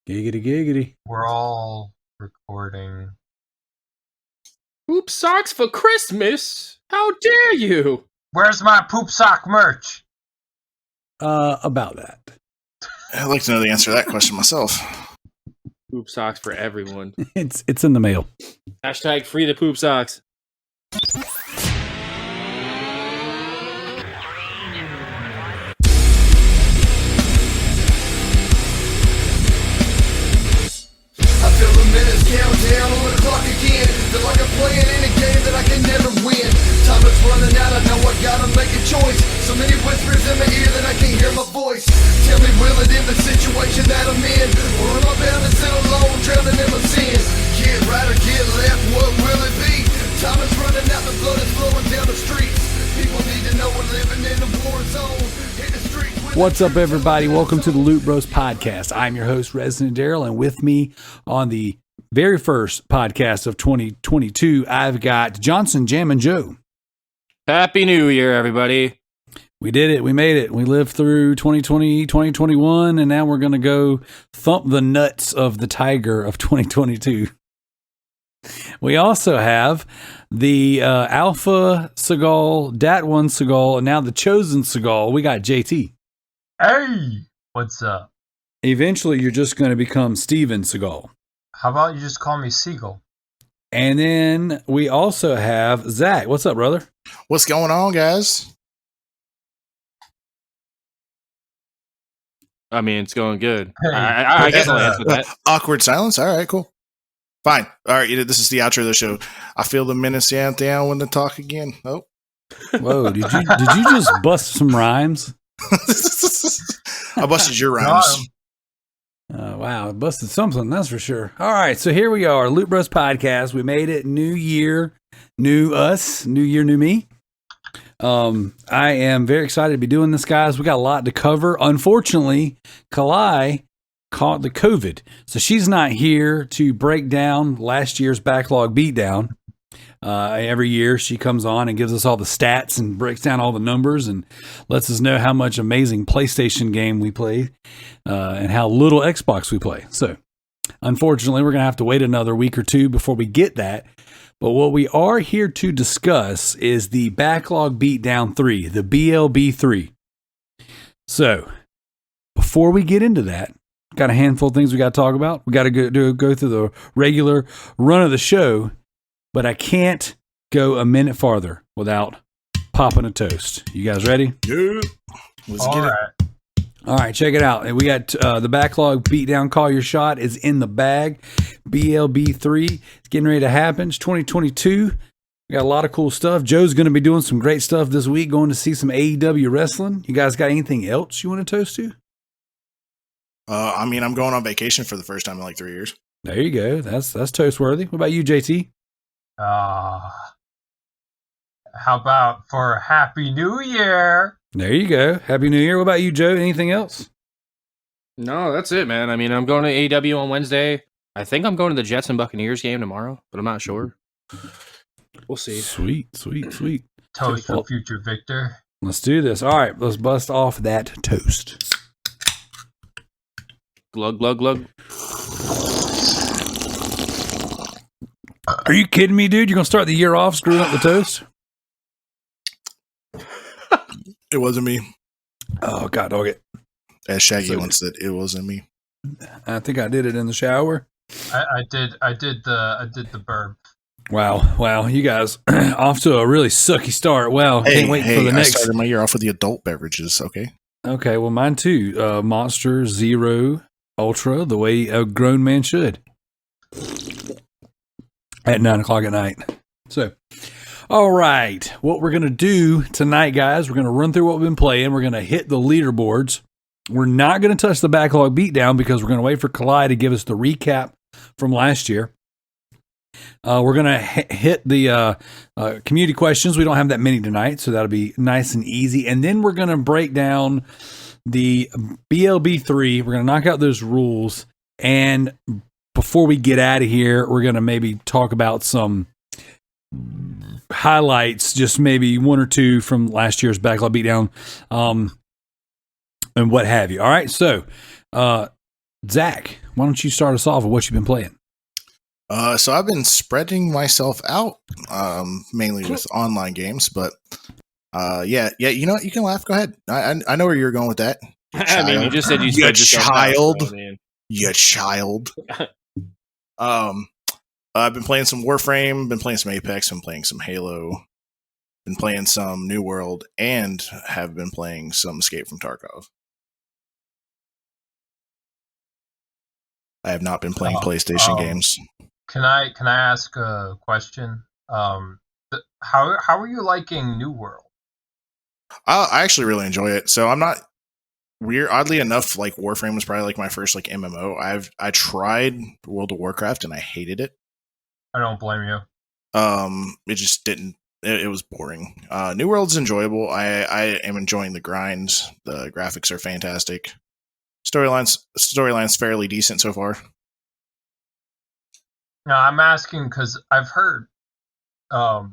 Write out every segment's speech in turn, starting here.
Giggity, giggity. We're all recording. Poop socks for Christmas? How dare you? Where's my poop sock merch? About that. I'd like to know the answer to that question myself. Poop socks for everyone. It's in the mail. Hashtag free the poop socks. I feel the minutes count down on the clock again. Feel like I'm playing in a game that I can never win. Time is running out, I know I gotta make a choice. So many whispers in my ear that I can't hear my voice. Tell me, will it end the situation that I'm in? Or am I bound to sit alone, drowning in my sins? Get right or get left, what will it be? Time is running out, the blood is flowing down the streets. People need to know we're living in a war zone. Hit the streets. What's up, everybody? Welcome to the Loot Bros Podcast. I'm your host, Residentdarrell, and with me on the very first podcast of 2022, I've got Johnson Jammin Joe. Happy New Year, everybody. We did it. We made it. We lived through 2020, 2021, and now we're going to go thump the nuts of the tiger of 2022. We also have the Alpha Seagull, Dat1 Seagull, and now the Chosen Seagull. We got JT. Hey, what's up? Eventually, you're just going to become Steven Seagull. How about you just call me Seagull? And then we also have Zach. What's up, brother? What's going on, guys? I mean, it's going good. Hey. I guess I'll answer that. Awkward silence. All right, cool. Fine. All right, this is the outro of the show. I feel the minutes down when to talk again. Oh. Whoa, did you just bust some rhymes? I busted your rhymes. Wow, busted something, that's for sure. All right, so here we are, Loot Bros Podcast. We made it. New year, new us. New year, new me. I am very excited to be doing this, guys. We got a lot to cover. Unfortunately, Kalai caught the COVID, so she's not here to break down last year's Backlog Beatdown. Every year she comes on and gives us all the stats and breaks down all the numbers and lets us know how much amazing PlayStation game we play and how little Xbox we play. So unfortunately, we're going to have to wait another week or two before we get that. But what we are here to discuss is the Backlog Beatdown 3, the BLB 3. So before we get into that, got a handful of things we got to talk about. We got to go through the regular run of the show. But I can't go a minute farther without popping a toast. You guys ready? Yeah. Let's get it. All right, check it out. And we got the Backlog Beatdown Call Your Shot is in the bag. BLB3 is getting ready to happen. It's 2022. We got a lot of cool stuff. Joe's going to be doing some great stuff this week, going to see some AEW wrestling. You guys got anything else you want to toast to? I mean, I'm going on vacation for the first time in like 3 years. There you go. That's toast worthy. What about you, JT? How about for Happy New Year? There you go. Happy New Year. What about you, Joe? Anything else? No, that's it, man. I mean, I'm going to AEW on Wednesday. I think I'm going to the Jets and Buccaneers game tomorrow, but I'm not sure. We'll see. Sweet. Toast for future Victor. Let's do this. All right, let's bust off that toast. Glug, glug, glug. Are you kidding me, dude? You're going to start the year off screwing up the toast? It wasn't me. Oh, God dog it. As Shaggy once said, it wasn't me. I think I did it in the shower. I did the burp. Wow. You guys off to a really sucky start. Wow. Can't wait for the next. I started my year off with the adult beverages, okay? Okay, well, mine too. Monster, Zero, Ultra, the way a grown man should. At 9 o'clock at night. So, all right. What we're going to do tonight, guys, we're going to run through what we've been playing. We're going to hit the leaderboards. We're not going to touch the Backlog Beatdown because we're going to wait for Kalai to give us the recap from last year. We're going to hit the community questions. We don't have that many tonight, so that'll be nice and easy. And then we're going to break down the BLB3. We're going to knock out those rules. And before we get out of here, we're going to maybe talk about some highlights, just maybe one or two from last year's Backlog Beatdown, and what have you. All right, so Zach, why don't you start us off with what you've been playing? So I've been spreading myself out, mainly with online games, but yeah. You know what? You can laugh. Go ahead. I know where you're going with that. I mean, you just said you You spread yourself child. out, so, I mean. You child. I've been playing some Warframe, been playing some Apex, been playing some Halo, been playing some New World, and have been playing some Escape from Tarkov. I have not been playing PlayStation games. Can I ask a question? How are you liking New World? I actually really enjoy it. So I'm not weird. Oddly enough, like Warframe was probably like my first like MMO. I tried World of Warcraft and I hated it. I don't blame you. It just didn't. It was boring. New World's enjoyable. I am enjoying the grinds. The graphics are fantastic. Storyline's fairly decent so far. No, I'm asking because I've heard a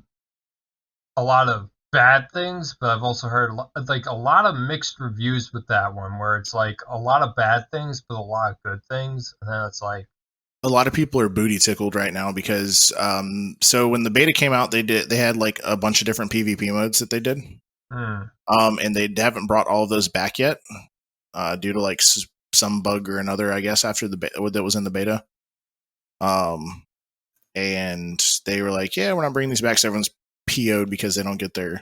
lot of bad things, but I've also heard like a lot of mixed reviews with that one, where it's like a lot of bad things but a lot of good things, and then it's like a lot of people are booty tickled right now because so when the beta came out, they had like a bunch of different PvP modes that they did, and they haven't brought all of those back yet due to like some bug or another, I guess, after that was in the beta. And they were like, yeah, we're not bringing these back, so everyone's PO'd because they don't get the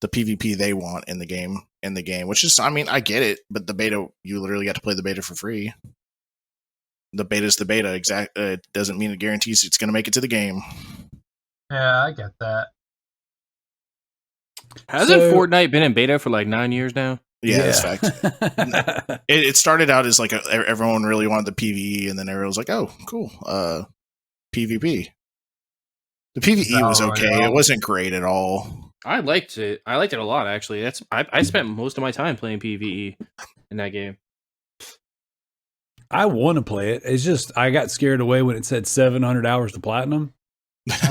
PvP they want in the game, which is, I mean, I get it, but the beta, you literally got to play the beta for free. The beta's the beta. It doesn't mean it guarantees it's going to make it to the game. Yeah, I get that. Hasn't Fortnite been in beta for like 9 years now? Yeah, that's fact. It started out as like everyone really wanted the PvE, and then everyone was like, "Oh, cool, PvP." The PvE was okay. It wasn't great at all. I liked it. I liked it a lot, actually. I spent most of my time playing PvE in that game. I want to play it. It's just I got scared away when it said 700 hours to platinum.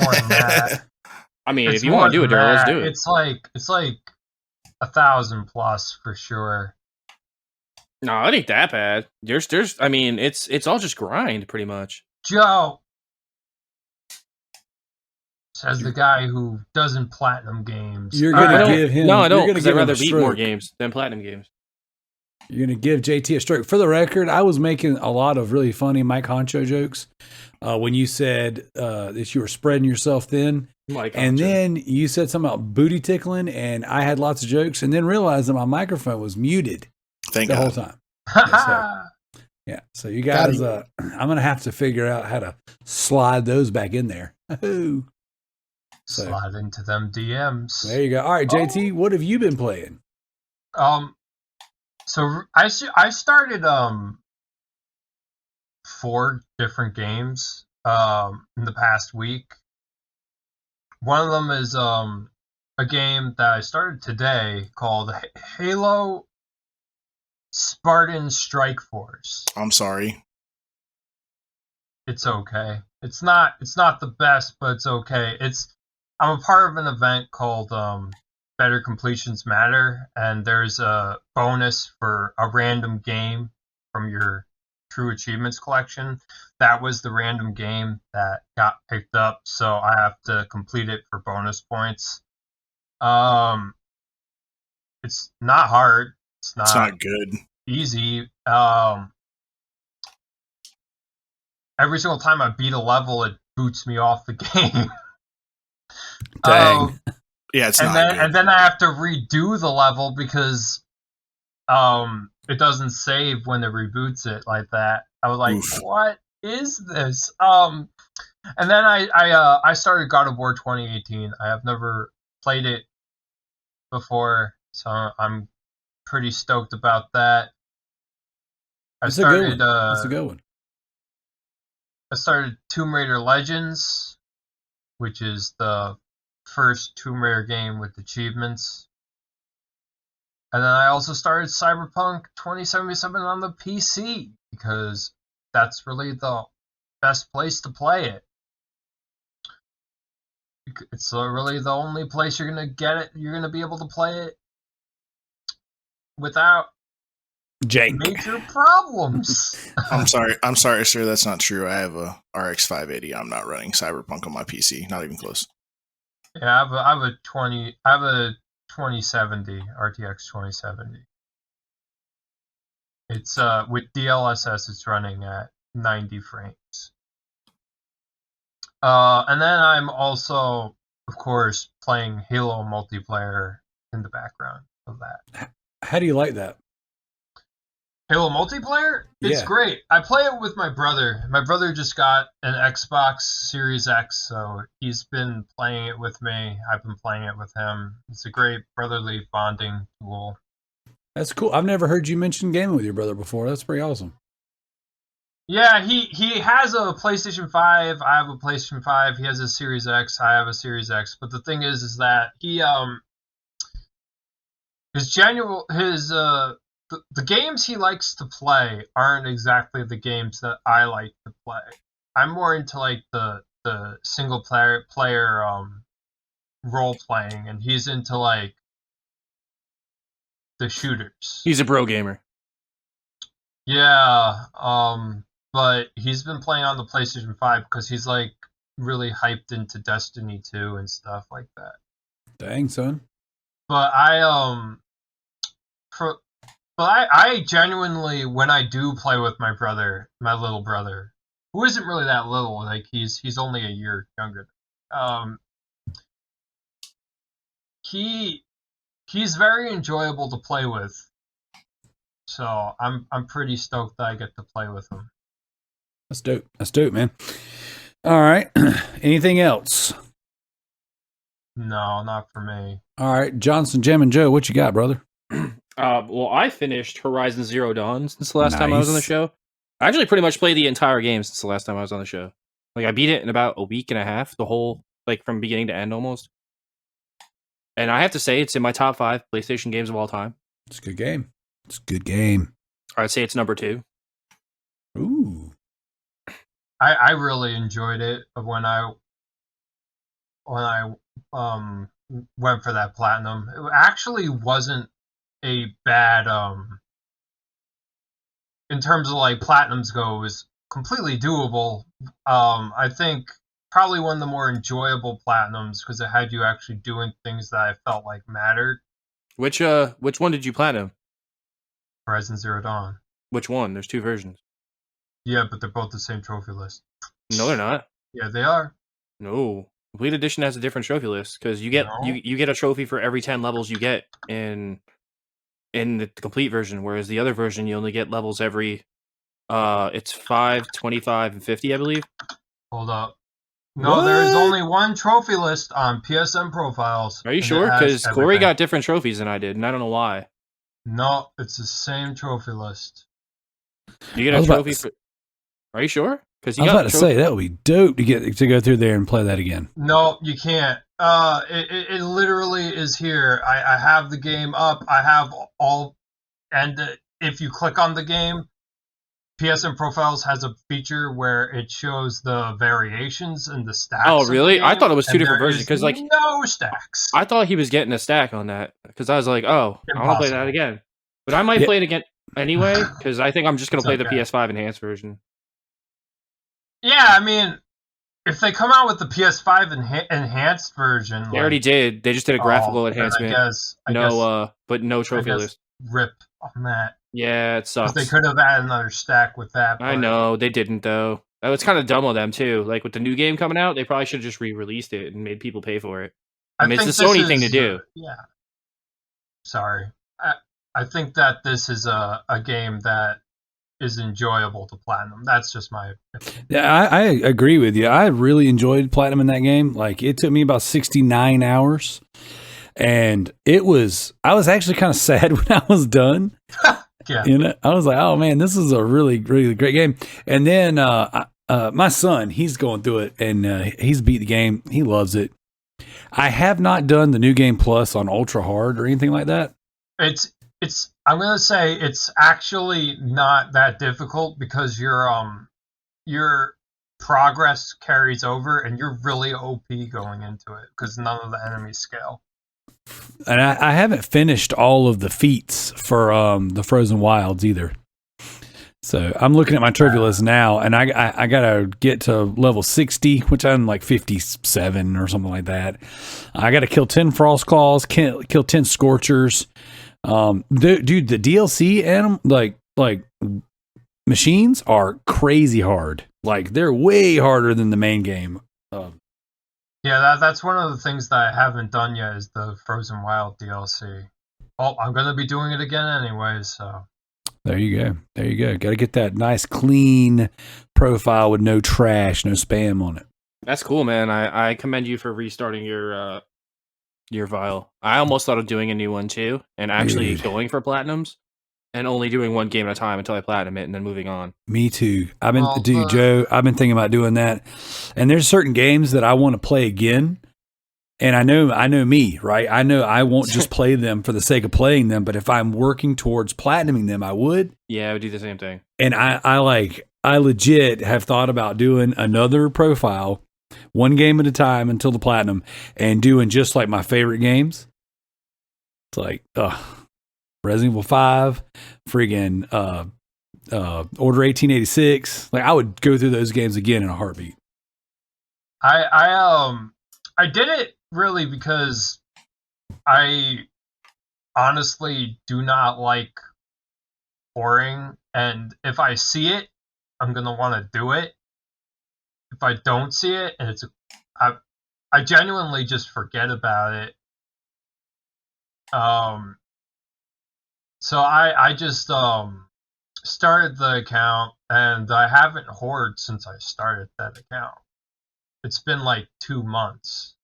More than that. I mean, if you want to do it, Darrell, let's do it. It's like 1,000 plus for sure. No, it ain't that bad. There's. I mean, it's all just grind, pretty much. Joe, says the guy who doesn't platinum games. You're gonna give him. No, I don't. Because I'd rather beat more games than platinum games. You're going to give JT a stroke. For the record, I was making a lot of really funny Mike Honcho jokes when you said that you were spreading yourself thin. And then you said something about booty tickling, and I had lots of jokes, and then realized that my microphone was muted the whole time. So you guys, I'm going to have to figure out how to slide those back in there. Slide into them DMs. There you go. All right, JT, what have you been playing? So I started 4 different games in the past week. One of them is a game that I started today called Halo Spartan Strike Force. I'm sorry. It's okay. It's not the best, but it's okay. I'm a part of an event called Better Completions Matter, and there's a bonus for a random game from your True Achievements collection. That was the random game that got picked up, so I have to complete it for bonus points. It's not hard. It's not good. Easy. Every single time I beat a level, it boots me off the game. Dang. Yeah, it's and then I have to redo the level because it doesn't save when it reboots it like that. I was like, what is this? And then I started God of War 2018. I have never played it before, so I'm pretty stoked about that. That's a good one. That's a good one. I started Tomb Raider Legends, which is the first Tomb Raider game with achievements. And then I also started Cyberpunk 2077 on the PC because that's really the best place to play it. It's really the only place you're going to get it. You're going to be able to play it without Jank. major problems. I'm sorry, sir. That's not true. I have a RX 580. I'm not running Cyberpunk on my PC. Not even close. Yeah, I have a 2070 RTX 2070. It's with DLSS, it's running at 90 frames. And then I'm also, of course, playing Halo multiplayer in the background of that. How do you like that? Halo multiplayer? It's great. I play it with my brother. My brother just got an Xbox Series X, so he's been playing it with me. I've been playing it with him. It's a great brotherly bonding tool. That's cool. I've never heard you mention gaming with your brother before. That's pretty awesome. Yeah, he has a PlayStation 5. I have a PlayStation 5. He has a Series X. I have a Series X. But the thing is that he the games he likes to play aren't exactly the games that I like to play. I'm more into like the single player role playing, and he's into like the shooters. He's a bro gamer. Yeah, but he's been playing on the PlayStation 5 because he's like really hyped into Destiny 2 and stuff like that. Dang, son. But I genuinely, when I do play with my brother, my little brother, who isn't really that little, like he's only a year younger. He's very enjoyable to play with. So I'm pretty stoked that I get to play with him. That's dope. That's dope, man. All right. Anything else? No, not for me. All right. Johnson Jammin Joe, what you got, brother? Well, I finished Horizon Zero Dawn since the last time I was on the show. I actually pretty much played the entire game since the last time I was on the show. Like, I beat it in about a week and a half, the whole, like, from beginning to end almost. And I have to say, it's in my top 5 PlayStation games of all time. It's a good game. It's a good game. I'd say it's number 2. Ooh. I really enjoyed it when I went for that platinum. It actually wasn't a bad in terms of like platinums go, it was completely doable. I think probably one of the more enjoyable platinums because it had you actually doing things that I felt like mattered. Which one did you platinum? Horizon Zero Dawn. Which one? There's 2 versions. Yeah, but they're both the same trophy list. No, they're not. Yeah, they are. No. Complete Edition has a different trophy list because you get you get a trophy for every 10 levels you get in the complete version, whereas the other version you only get levels every it's 5, 25, and 50, I believe. Hold up. No, there is only one trophy list on PSN profiles. Are you sure? Because Corey got different trophies than I did, and I don't know why. No, it's the same trophy list. You get a trophy for... Are you sure? Because I was about to say that would be dope to get to go through there and play that again. No, you can't. It literally is here. I have the game up. I have all, and if you click on the game, PSN Profiles has a feature where it shows the variations and the stacks. Oh, really? I thought it was 2 different versions because like no stacks. I thought he was getting a stack on that because I was like, oh, I want to play that again, but I might play it again anyway because I think I'm just gonna play the PS5 enhanced version. Yeah, I mean, if they come out with the PS5 enhanced version, they already did. They just did a graphical enhancement. I guess, but no trophy list. Rip on that. Yeah, it sucks. They could have added another stack with that. I know they didn't though. That was kind of dumb of them too. Like with the new game coming out, they probably should have just re-released it and made people pay for it. I mean, it's the Sony thing to do. Yeah. Sorry. I think that this is a game that is enjoyable to platinum. That's just my opinion. Yeah, I agree with you. I really enjoyed platinum in that game. Like it took me about 69 hours, and I was actually kind of sad when I was done. Yeah, you know, I was like, oh man, this is a really, really great game. And then my son, he's going through it, and he's beat the game. He loves it. I have not done the new game plus on ultra hard or anything like that. I'm gonna say it's actually not that difficult because your progress carries over and you're really OP going into it because none of the enemies scale. And I haven't finished all of the feats for the Frozen Wilds either. So I'm looking at my trivia list now, and I gotta get to level 60, which I'm like 57 or something like that. I gotta kill 10 Frost Claws, kill 10 Scorchers. Dude, the DLC like machines are crazy hard. Like they're way harder than the main game. Yeah, that's one of the things that I haven't done yet is the Frozen Wild DLC. Oh, I'm gonna be doing it again anyway, so. There you go. Got to get that nice, clean profile with no trash, no spam on it. That's cool, man. I commend you for restarting your vial. I almost thought of doing a new one too, and actually going for platinums, and only doing one game at a time until I platinum it, and then moving on. Me too. Joe, I've been thinking about doing that. And there's certain games that I want to play again. And I know me, right? I know I won't just play them for the sake of playing them, but if I'm working towards platinuming them, I would. Yeah, I would do the same thing. And I legit have thought about doing another profile, one game at a time until the platinum, and doing just like my favorite games. It's like, Resident Evil 5, friggin' Order 1886. Like I would go through those games again in a heartbeat. I did it really because I honestly do not like boring, and if I see it, I'm gonna want to do it. If I don't see it, and I genuinely just forget about it. So I just started the account, and I haven't hoarded since I started that account. It's been like 2 months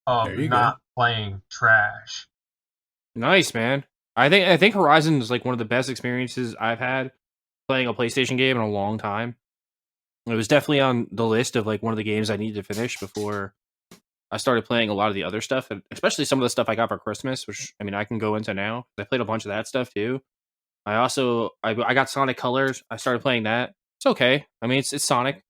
of not playing trash. Nice, man. I think Horizon is like one of the best experiences I've had playing a PlayStation game in a long time. It was definitely on the list of like one of the games I needed to finish before I started playing a lot of the other stuff, and especially some of the stuff I got for Christmas, which I mean I can go into now. I played a bunch of that stuff too. I got Sonic Colors. I started playing that. It's okay. I mean it's Sonic.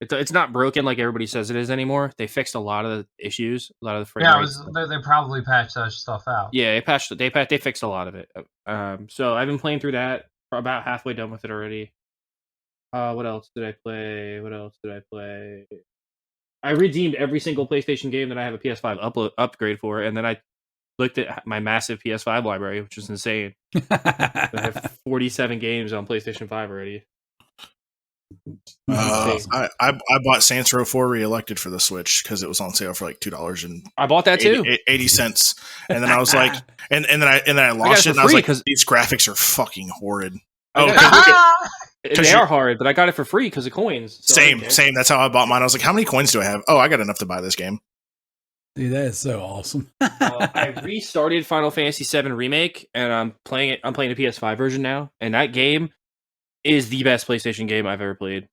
It's not broken like everybody says it is anymore. They fixed a lot of the issues, a lot of the frame rates. They probably patched that stuff out. Yeah, they fixed a lot of it. So I've been playing through that. About halfway done with it already. What else did I play? I redeemed every single PlayStation game that I have a PS5 upgrade for, and then I looked at my massive PS5 library, which is insane. I have 47 games on PlayStation 5 already. I bought Saints Row 4 Reelected for the Switch because it was on sale for like $2 and I bought that too, 80 cents. And then I was like, and then I launched it, and I was like, these graphics are fucking horrid. They are hard, but I got it for free because of coins. So same. That's how I bought mine. I was like, how many coins do I have? Oh, I got enough to buy this game. Dude, that is so awesome. I restarted Final Fantasy VII Remake, and I'm playing the PS5 version now, and that game is the best PlayStation game I've ever played.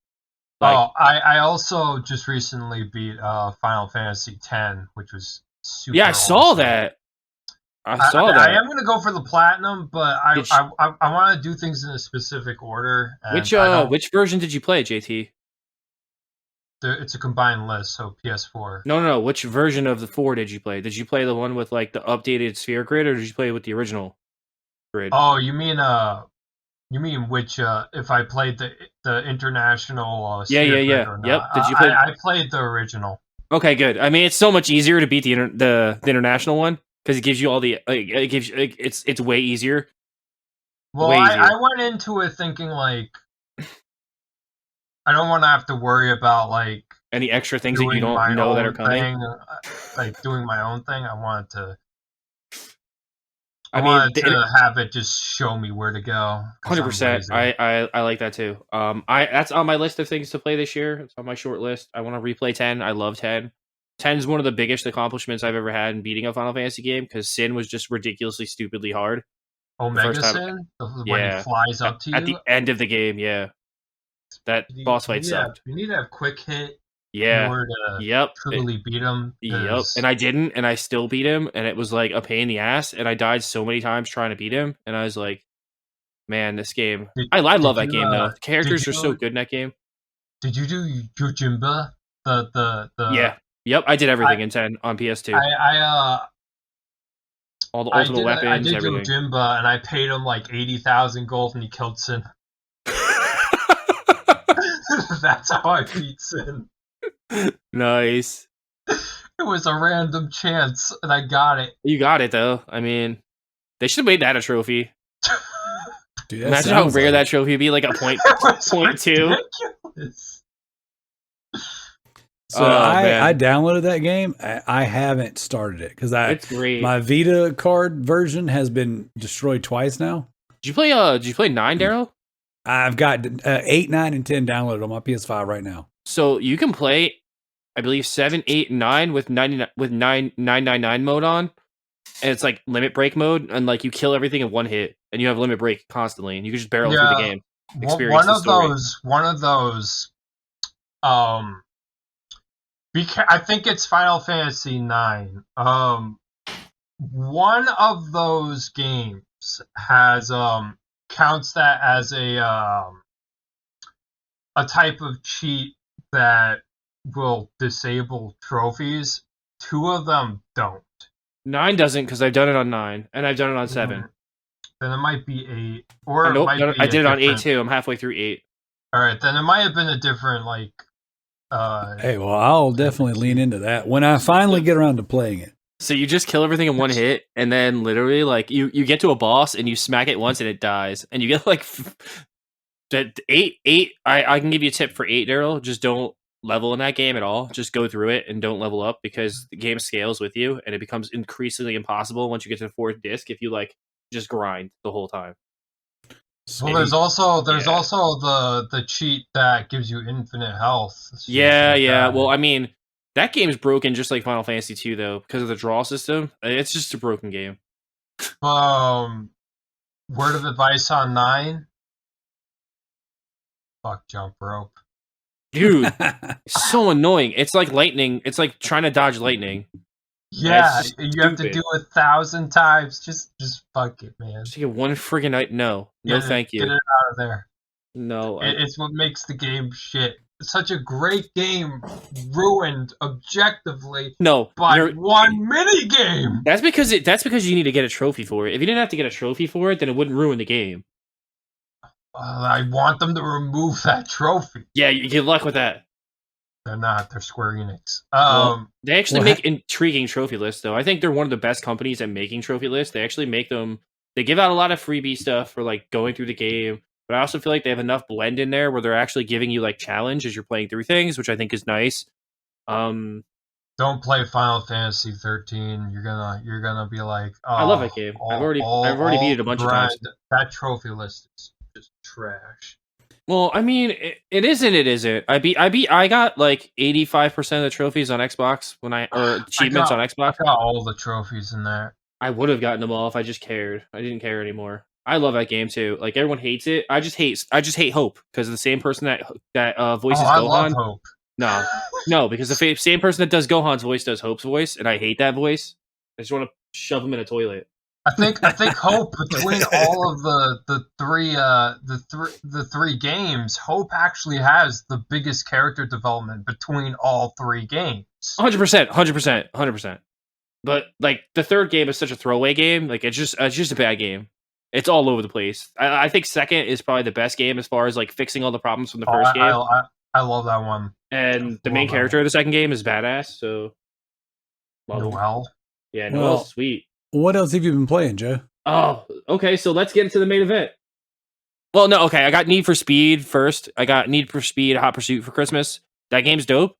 I also just recently beat Final Fantasy X, which was super I saw that. I saw that. I am going to go for the platinum, but I want to do things in a specific order. Which version did you play, JT? It's a combined list, so PS4. No. Which version of the 4 did you play? Did you play the one with like the updated sphere grid, or did you play with the original grid? Oh, you mean which? If I played the international? Yeah. Yep. Did you play? I played the original. Okay, good. I mean, it's so much easier to beat the international one because it gives you all the. It gives you, it's way easier. Well, I went into it thinking like I don't want to have to worry about like any extra things that you don't know that are coming. Like doing my own thing. I wanted to have it just show me where to go. 100%. I like that too. That's on my list of things to play this year. It's on my short list. I want to replay 10. I love 10. 10 is one of the biggest accomplishments I've ever had in beating a Final Fantasy game because Sin was just ridiculously, stupidly hard. Omega Sin? When he flies up to you? At the end of the game, yeah. That boss fight sucked. You need to have quick hit. Yeah. In order to truly beat him. Yep. And I didn't, and I still beat him, and it was like a pain in the ass, and I died so many times trying to beat him, and I was like, man, this game. I love that game, though. The characters are so good in that game. Did you do Yojimba? Yeah. Yep, I did everything in 10 on PS2. All the ultimate weapons, I did everything. do Jimba, and I paid him like 80,000 gold, and he killed Sin. That's how I beat Sin. Nice. It was a random chance, and I got it. You got it though. I mean, they should have made that a trophy. Dude, that Imagine how sounds rare like- that trophy would be, like a point, It was 0.2. ridiculous. So Oh, I man. downloaded that game. I haven't started it because It's great. my Vita card version has been destroyed twice now. Did you play 9, Daryl? I've got 8, 9, and 10 downloaded on my PS5 right now. So you can play, I believe 7, 8, and 9 with 999 mode on, and it's like limit break mode, and like you kill everything in one hit, and you have limit break constantly, and you can just barrel through the game. Experience One the of story. those. I think it's Final Fantasy 9. One of those games has counts that as a type of cheat that will disable trophies. 2 of them don't. 9 doesn't, because I've done it on 9, and I've done it on 7. Then it might be 8, or Nope, it might be I did it on 8 different- too. I'm halfway through 8. All right, then it might have been a different like. Hey, well, I'll definitely lean into that when I finally get around to playing it. So you just kill everything in one hit, and then literally like you get to a boss and you smack it once and it dies, and you get like that 8. I can give you a tip for 8, Daryl. Just don't level in that game at all. Just go through it and don't level up, because the game scales with you, and it becomes increasingly impossible once you get to the 4th disc if you like just grind the whole time. Well, there's also Yeah. the cheat that gives you infinite health. So Yeah. like that. Well, I mean, that game's broken just like Final Fantasy 2 though, because of the draw system. It's just a broken game. Word of advice on 9. Fuck jump rope. Dude, it's so annoying. It's like lightning. It's like trying to dodge lightning. Yeah, That's you have to stupid. do it 1,000 times. Just fuck it, man. Just get one friggin' night. No, thank Get it you. out of there. No, It's what makes the game shit. It's such a great game ruined objectively no. by you're- one mini game. That's because you need to get a trophy for it. If you didn't have to get a trophy for it, then it wouldn't ruin the game. I want them to remove that trophy. Yeah, you get luck with that. They're not. They're Square Enix. Well, they actually well, make intriguing trophy lists, though. I think they're one of the best companies at making trophy lists. They actually make them. They give out a lot of freebie stuff for like going through the game, but I also feel like they have enough blend in there where they're actually giving you like challenge as you're playing through things, which I think is nice. Don't play Final Fantasy 13. You're gonna be like, oh, I love that game. I've already beat it a bunch of times. That trophy list is just trash. Well, I mean, it isn't. It isn't. I got like 85% of the trophies on Xbox or achievements on Xbox. I got all the trophies in there. I would have gotten them all if I just cared. I didn't care anymore. I love that game too. Like everyone hates it. I just hate Hope because the same person that voices I Gohan. love Hope. No, because the same person that does Gohan's voice does Hope's voice, and I hate that voice. I just want to shove him in a toilet. I think Hope between all of the three games, Hope actually has the biggest character development between all 3 games. 100%. But like the 3rd game is such a throwaway game. Like it's just a bad game. It's all over the place. I think 2nd is probably the best game as far as like fixing all the problems from the first game. I love that one. And the love main that character of the 2nd game is badass. So love him. Noelle. Yeah, Well- Noelle's sweet. What else have you been playing, Joe? Oh, okay. So let's get into the main event. Well, no, okay. I got Need for Speed first. I got Need for Speed Hot Pursuit for Christmas. That game's dope.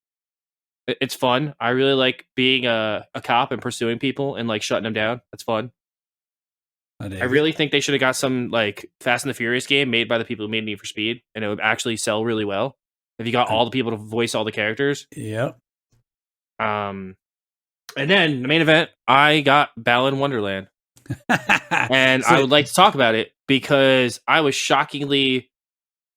It's fun. I really like being a cop and pursuing people and like shutting them down. That's fun. I really think they should have got some like Fast and the Furious game made by the people who made Need for Speed, and it would actually sell really well if you got all the people to voice all the characters. Yep. And then the main event, I got Balan Wonderland. And So- I would like to talk about it because I was shockingly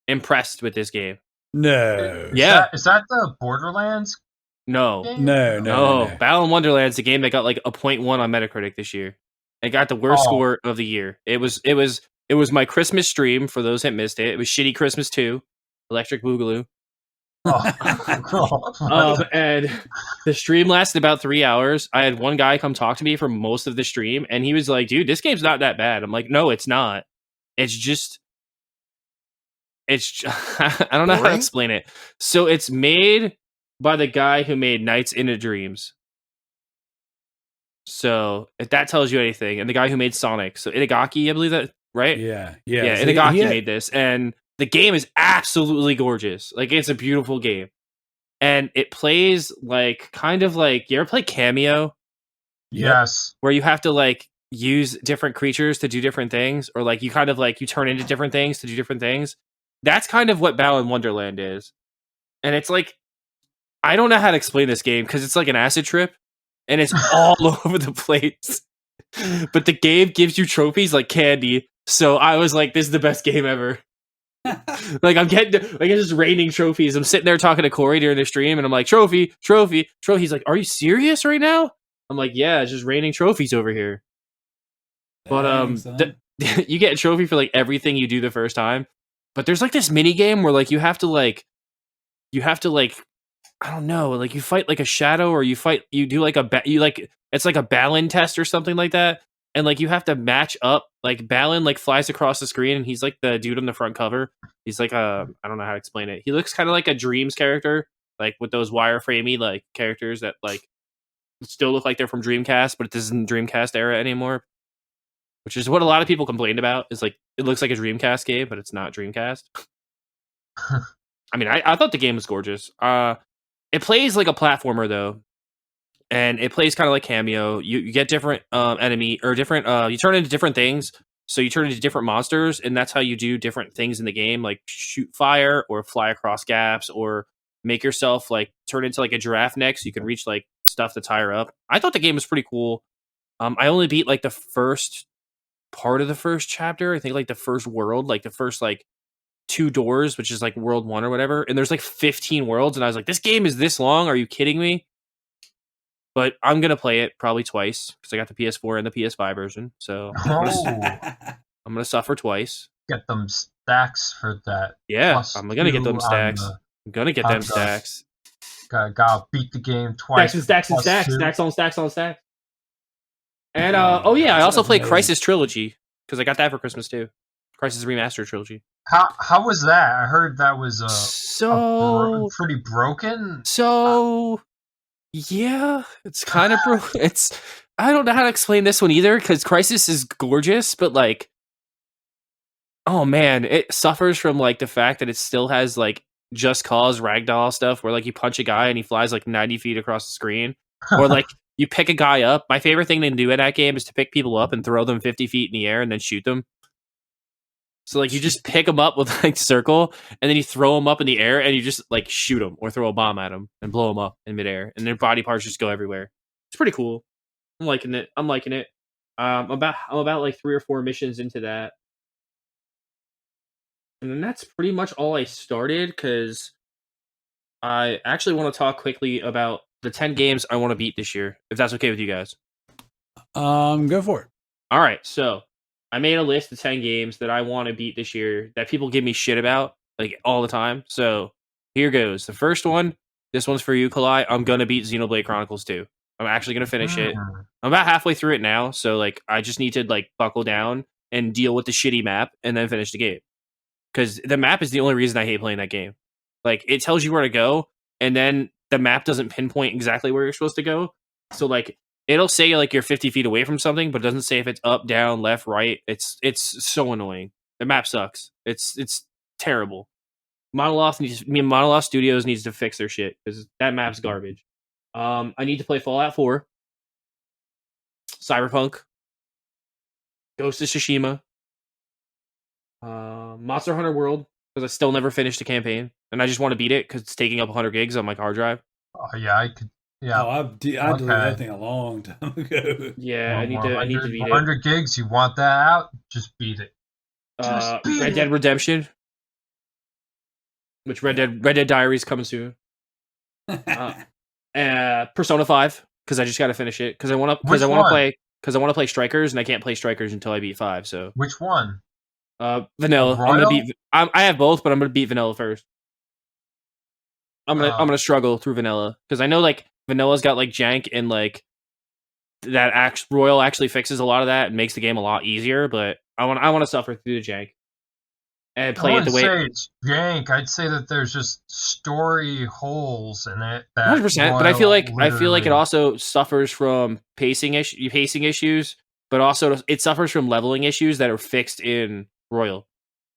impressed with this game. No. Yeah. Is that the Borderlands No. game? No. Balan Wonderland's the game that got like a 0.1 on Metacritic this year. It got the worst score of the year. It was my Christmas stream for those that missed it. It was Shitty Christmas 2, Electric Boogaloo. And the stream lasted about 3 hours. I had one guy come talk to me for most of the stream, and he was like, "Dude, this game's not that bad." I'm like, "No, it's not. It's just I don't know how to Boring? explain it." So it's made by the guy who made Nights into Dreams. So if that tells you anything, and the guy who made Sonic, so Itagaki, I believe that, right? Yeah. So Itagaki made this, and the game is absolutely gorgeous. Like, it's a beautiful game, and it plays like kind of like, you ever play Cameo, Yes. where you have to like use different creatures to do different things, or like you kind of like you turn into different things to do different things. That's kind of what Balan Wonderland is, and it's like, I don't know how to explain this game because it's like an acid trip. And it's all over the place. But the game gives you trophies like candy. So I was like, this is the best game ever. Like, I'm getting, like, it's just raining trophies. I'm sitting there talking to Corey during the stream, and I'm like, trophy. He's like, are you serious right now? I'm like, yeah, it's just raining trophies over here. But you get a trophy for like everything you do the first time. But there's like this mini game where like you have to like I don't know, like you fight like a shadow, or you do like it's like a Balin test or something like that, and like you have to match up. Like Balin like flies across the screen, and he's like the dude on the front cover. He's like I don't know how to explain it. He looks kind of like a Dreams character, like with those wireframey like characters that like still look like they're from Dreamcast, but it isn't Dreamcast era anymore. Which is what a lot of people complained about. Is like, it looks like a Dreamcast game, but it's not Dreamcast. I mean, I thought the game was gorgeous. It plays like a platformer though, and it plays kind of like Cameo. You get different enemy, or different you turn into different things. So you turn into different monsters, and that's how you do different things in the game, like shoot fire or fly across gaps, or make yourself like turn into like a giraffe neck so you can reach like stuff that's higher up. I thought the game was pretty cool. I only beat like the first part of the first chapter. I think like the first world, like the first like 2 doors, which is like world 1 or whatever, and there's like 15 worlds, and I was like, this game is this long? Are you kidding me? But I'm gonna play it probably twice because I got the PS4 and the PS5 version, so I'm gonna suffer twice. Get them stacks for that. Yeah, I'm gonna get them stacks. I'm gonna get them stacks. Gotta beat the game twice. Stacks on stacks. And I also played Crisis Trilogy because I got that for Christmas too. Crisis Remastered Trilogy. How was that? I heard that was pretty broken. So yeah, it's kind of broken. I don't know how to explain this one either, because Crisis is gorgeous, but like, oh man, it suffers from like the fact that it still has like Just Cause ragdoll stuff where like you punch a guy and he flies like 90 feet across the screen, or like you pick a guy up. My favorite thing to do in that game is to pick people up and throw them 50 feet in the air and then shoot them. So like you just pick them up with like circle, and then you throw them up in the air, and you just like shoot them or throw a bomb at them and blow them up in midair, and their body parts just go everywhere. It's pretty cool. I'm liking it. I'm about like 3 or 4 missions into that, and then that's pretty much all I started, because I actually want to talk quickly about the 10 games I want to beat this year, if that's okay with you guys. Go for it. All right, so I made a list of 10 games that I want to beat this year that people give me shit about, like, all the time. So, here goes. The first one, this one's for you, Kalai. I'm going to beat Xenoblade Chronicles 2. I'm actually going to finish it. I'm about halfway through it now, so, like, I just need to, like, buckle down and deal with the shitty map and then finish the game. Because the map is the only reason I hate playing that game. Like, it tells you where to go, and then the map doesn't pinpoint exactly where you're supposed to go. So, like, it'll say like you're 50 feet away from something, but it doesn't say if it's up, down, left, right. It's so annoying. The map sucks. It's terrible. Monolith Studios needs to fix their shit because that map's garbage. I need to play Fallout 4, Cyberpunk, Ghost of Tsushima, Monster Hunter World, because I still never finished the campaign, and I just want to beat it because it's taking up 100 gigs on my hard drive. Oh yeah, I could. Yeah. I deleted that thing a long time ago. Yeah, I need to beat it. 100 gigs, you want that out? Just beat it. Red Dead Redemption, which Red Dead Diaries coming soon. Persona 5, because I just got to finish it because I want to play Strikers, and I can't play Strikers until I beat 5. So which one? Vanilla. I have both, but I'm gonna beat Vanilla first. I'm gonna struggle through vanilla because I know like vanilla's got like jank and like that Royal actually fixes a lot of that and makes the game a lot easier. But I want to suffer through the jank and play it the way. I wouldn't say it's jank. I'd say that there's just story holes in it. 100%. But I feel like it also suffers from pacing issues, but also it suffers from leveling issues that are fixed in Royal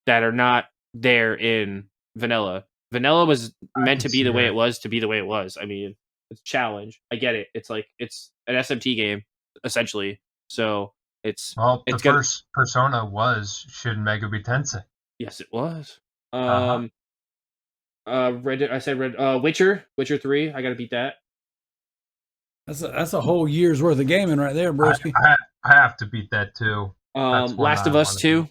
that are not there in vanilla. Vanilla was meant to be the way it was to be the way it was. I mean, it's a challenge. I get it. It's like it's an SMT game essentially. So it's first Persona was Shin Megami Tensei. Yes, it was. Witcher 3. I gotta beat that. That's a whole year's worth of gaming right there, broski. I have to beat that too. Last of Us 2.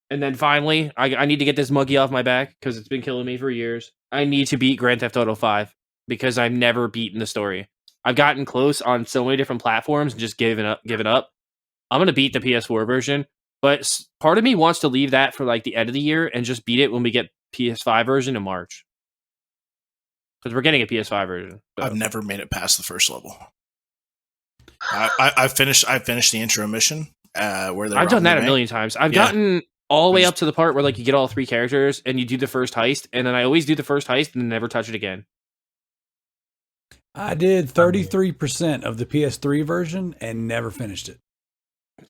And then finally, I need to get this monkey off my back because it's been killing me for years. I need to beat Grand Theft Auto 5 because I've never beaten the story. I've gotten close on so many different platforms and just given up. I'm gonna beat the PS4 version, but part of me wants to leave that for like the end of the year and just beat it when we get PS5 version in March. Because we're getting a PS5 version. So. I've never made it past the first level. I finished the intro mission where I've done that a million times. I've gotten all the way up to the part where like you get all 3 characters and you do the first heist, and then I always do the first heist and never touch it again. I did 33% of the PS3 version and never finished it.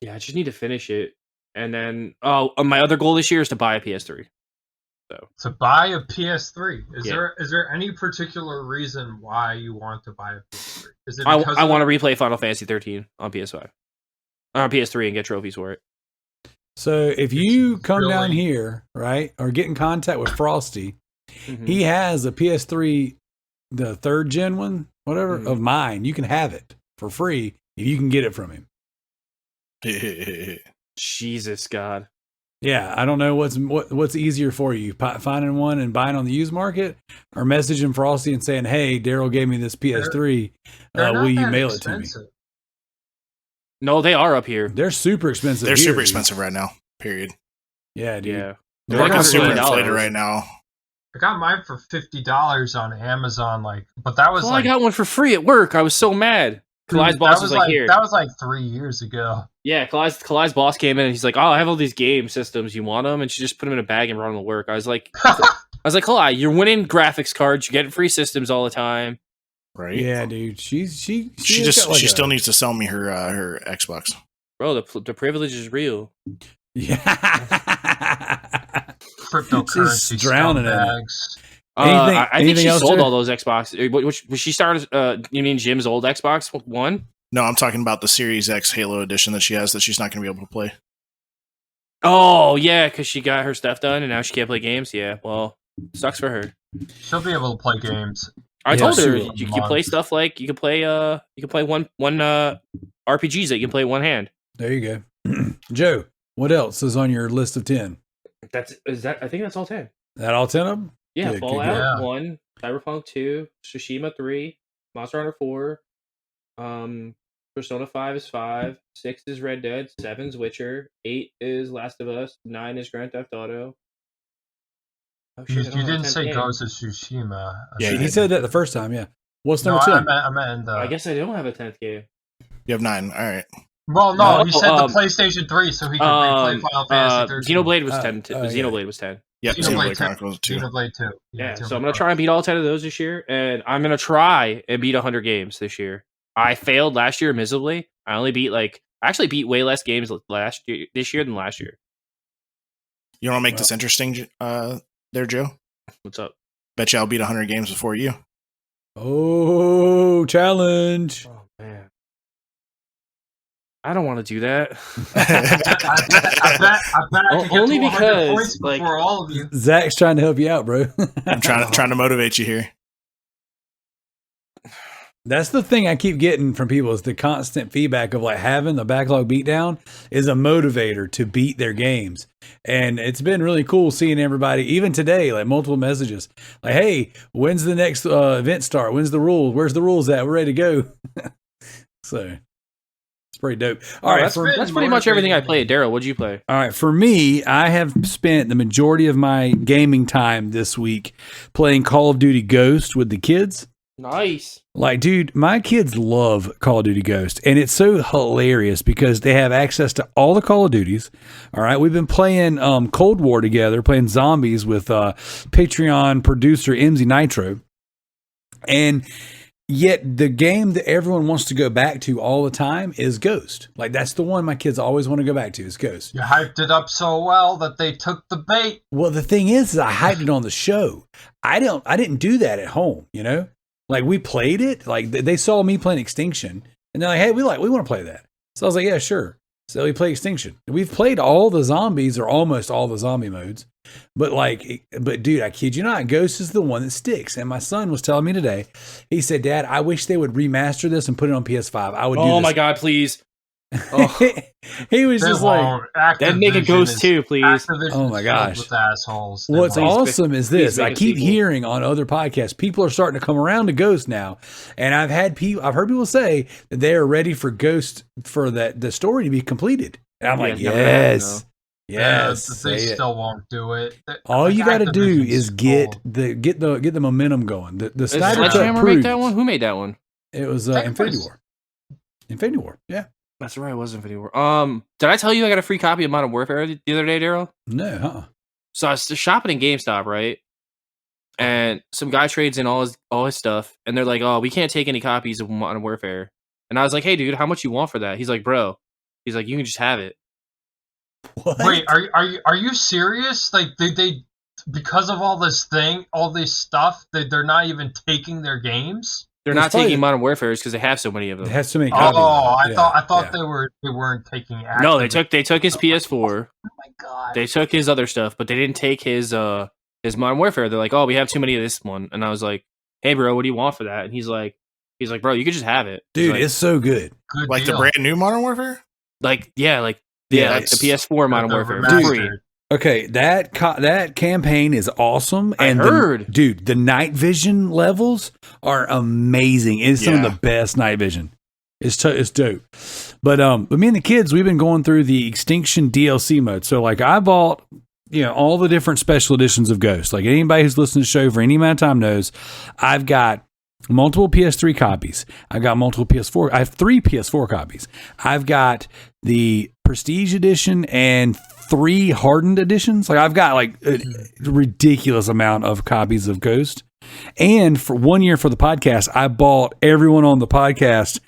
Yeah, I just need to finish it. And then my other goal this year is to buy a PS3. So to buy a PS3, is there any particular reason why you want to buy a PS3? Is it because I want to replay Final Fantasy 13 on PS5, on PS3, and get trophies for it. So if you come down here, right, or get in contact with Frosty, he has a PS3, the 3rd gen one, whatever, of mine. You can have it for free if you can get it from him. Jesus God. Yeah, I don't know what's easier for you, finding one and buying on the used market, or messaging Frosty and saying, "Hey, Daryl gave me this PS3. Will you mail it to me?" No, they are up here. They're super expensive. They're super expensive right now. Period. Yeah, dude. Yeah. They're like super inflated right now. I got mine for $50 on Amazon, but that was I got one for free at work. I was so mad. Kalai's boss was like, here. That was like 3 years ago. Yeah, Kalai's boss came in and he's like, "Oh, I have all these game systems. You want them?" And she just put them in a bag and brought them to work. I was like, Kalai, you're winning graphics cards. You're getting free systems all the time. Right? Yeah, dude. She she still needs to sell me her Xbox. Bro, the privilege is real. Yeah. Cryptocurrency. She's drowning in it. I think she sold all those Xbox. Was she started? You mean Jim's old Xbox One? No, I'm talking about the Series X Halo edition that she has that she's not going to be able to play. Oh yeah, because she got her stuff done and now she can't play games. Yeah, well, sucks for her. She'll be able to play games. I told her you can play stuff like you can play one RPGs that you can play one hand. There you go. Joe, what else is on your list of 10? I think that's all 10. That all 10 of them? Yeah, Good, Fallout 1, Cyberpunk 2, Tsushima 3, Monster Hunter 4, Persona 5 is 5, 6 is Red Dead, 7 is Witcher, 8 is Last of Us, 9 is Grand Theft Auto. Oh, you didn't say Ghost of Tsushima. Yeah, he said that the first time, yeah. What's number 10? I meant I guess I don't have a 10th game. You have 9, alright. Well, no, he said the PlayStation 3 so he could replay Final Fantasy 13. Xenoblade was 10. Xenoblade was 10. Yeah, Xenoblade Chronicles 2. Xenoblade 2. Yeah, so I'm going to try and beat all 10 of those this year, and I'm going to try and beat 100 games this year. I failed last year miserably. I only beat I actually beat way less games this year than last year. You want to make this interesting there, Joe? What's up? Bet you I'll beat 100 games before you. Oh, challenge. Oh, man. I don't want to do that. I bet I could get only to 100 because points before all of you. Zach's trying to help you out, bro. I'm trying to motivate you here. That's the thing I keep getting from people is the constant feedback of having the Backlog Beatdown is a motivator to beat their games. And it's been really cool seeing everybody, even today, multiple messages. Hey, when's the next event start? When's the rules? Where's the rules at? We're ready to go. So. It's pretty dope. All right, that's pretty much everything I played. Daryl, what'd you play? All right, for me, I have spent the majority of my gaming time this week playing Call of Duty Ghost with the kids. Nice. Like, dude, my kids love Call of Duty Ghost, and it's so hilarious because they have access to all the Call of Duties. All right, we've been playing Cold War together, playing zombies with Patreon producer MZ Nitro, and yet the game that everyone wants to go back to all the time is Ghost. Like, that's the one my kids always want to go back to is Ghost. You hyped it up so well that they took the bait. Well, the thing is I hyped it on the show. I didn't do that at home, you know? Like, we played it. Like, they saw me playing Extinction, and they're like, "Hey, we want to play that." So I was like, "Yeah, sure." So we play Extinction. We've played all the zombies or almost all the zombie modes, but dude, I kid you not, Ghost is the one that sticks. And my son was telling me today, he said, "Dad, I wish they would remaster this and put it on PS5. I would do this." Oh my God, please! Oh. He was just like, "Then make a Ghost too, please." Activision oh my gosh, with assholes. What's awesome is this: I keep sequel. hearing on other podcasts, people are starting to come around to Ghost now, and I've heard people say that they are ready for Ghost for the story to be completed. And I'm like, yes. They still won't do it. All you got to do is get the momentum going. The Sledgehammer made that one. Who made that one? It was Infinity War. Infinity War, yeah. That's right, it was Infinity War. Did I tell you I got a free copy of Modern Warfare the other day, Daryl? No, huh? So I was shopping in GameStop, right? And some guy trades in all his stuff, and they're like, "Oh, we can't take any copies of Modern Warfare." And I was like, "Hey, dude, how much you want for that?" He's like, "Bro," he's like, "You can just have it." What? Wait, are you serious? Like they because of all this stuff, they're not even taking their games. They're not taking Modern Warfare because they have so many of them. It has so many copies. Oh, I thought they weren't taking. No, they took his PS4. Oh my God! They took his other stuff, but they didn't take his Modern Warfare. They're like, "Oh, we have too many of this one," and I was like, "Hey, bro, what do you want for that?" And he's like, "Bro, you could just have it, dude. Like, it's so good. Like deal. The brand new Modern Warfare. Like the PS4 Modern Warfare, free." Okay, that campaign is awesome. And I heard. Dude, the night vision levels are amazing. It's some of the best night vision. It's dope. But me and the kids, we've been going through the Extinction DLC mode. So like I bought, all the different special editions of Ghost. Like anybody who's listened to the show for any amount of time knows, I've got multiple PS3 copies. I've got multiple PS4. I have 3 PS4 copies. I've got the Prestige edition and 3 hardened editions. Like I've got like a ridiculous amount of copies of Ghost. And for 1 year for the podcast, I bought everyone on the podcast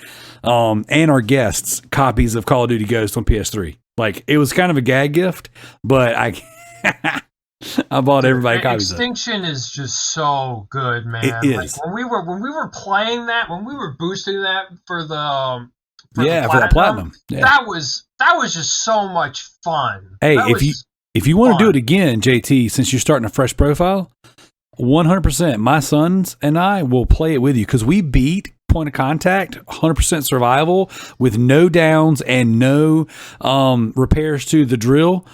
and our guests copies of Call of Duty Ghost on PS3. Like it was kind of a gag gift, but I bought everybody copies. Extinction is just so good, man. It is. Like when we were playing that, when we were boosting that for the for that platinum. Yeah. That was just so much fun. Hey, if you want to do it again, JT, since you're starting a fresh profile, 100%, my sons and I will play it with you because we beat Point of Contact 100% survival with no downs and no repairs to the drill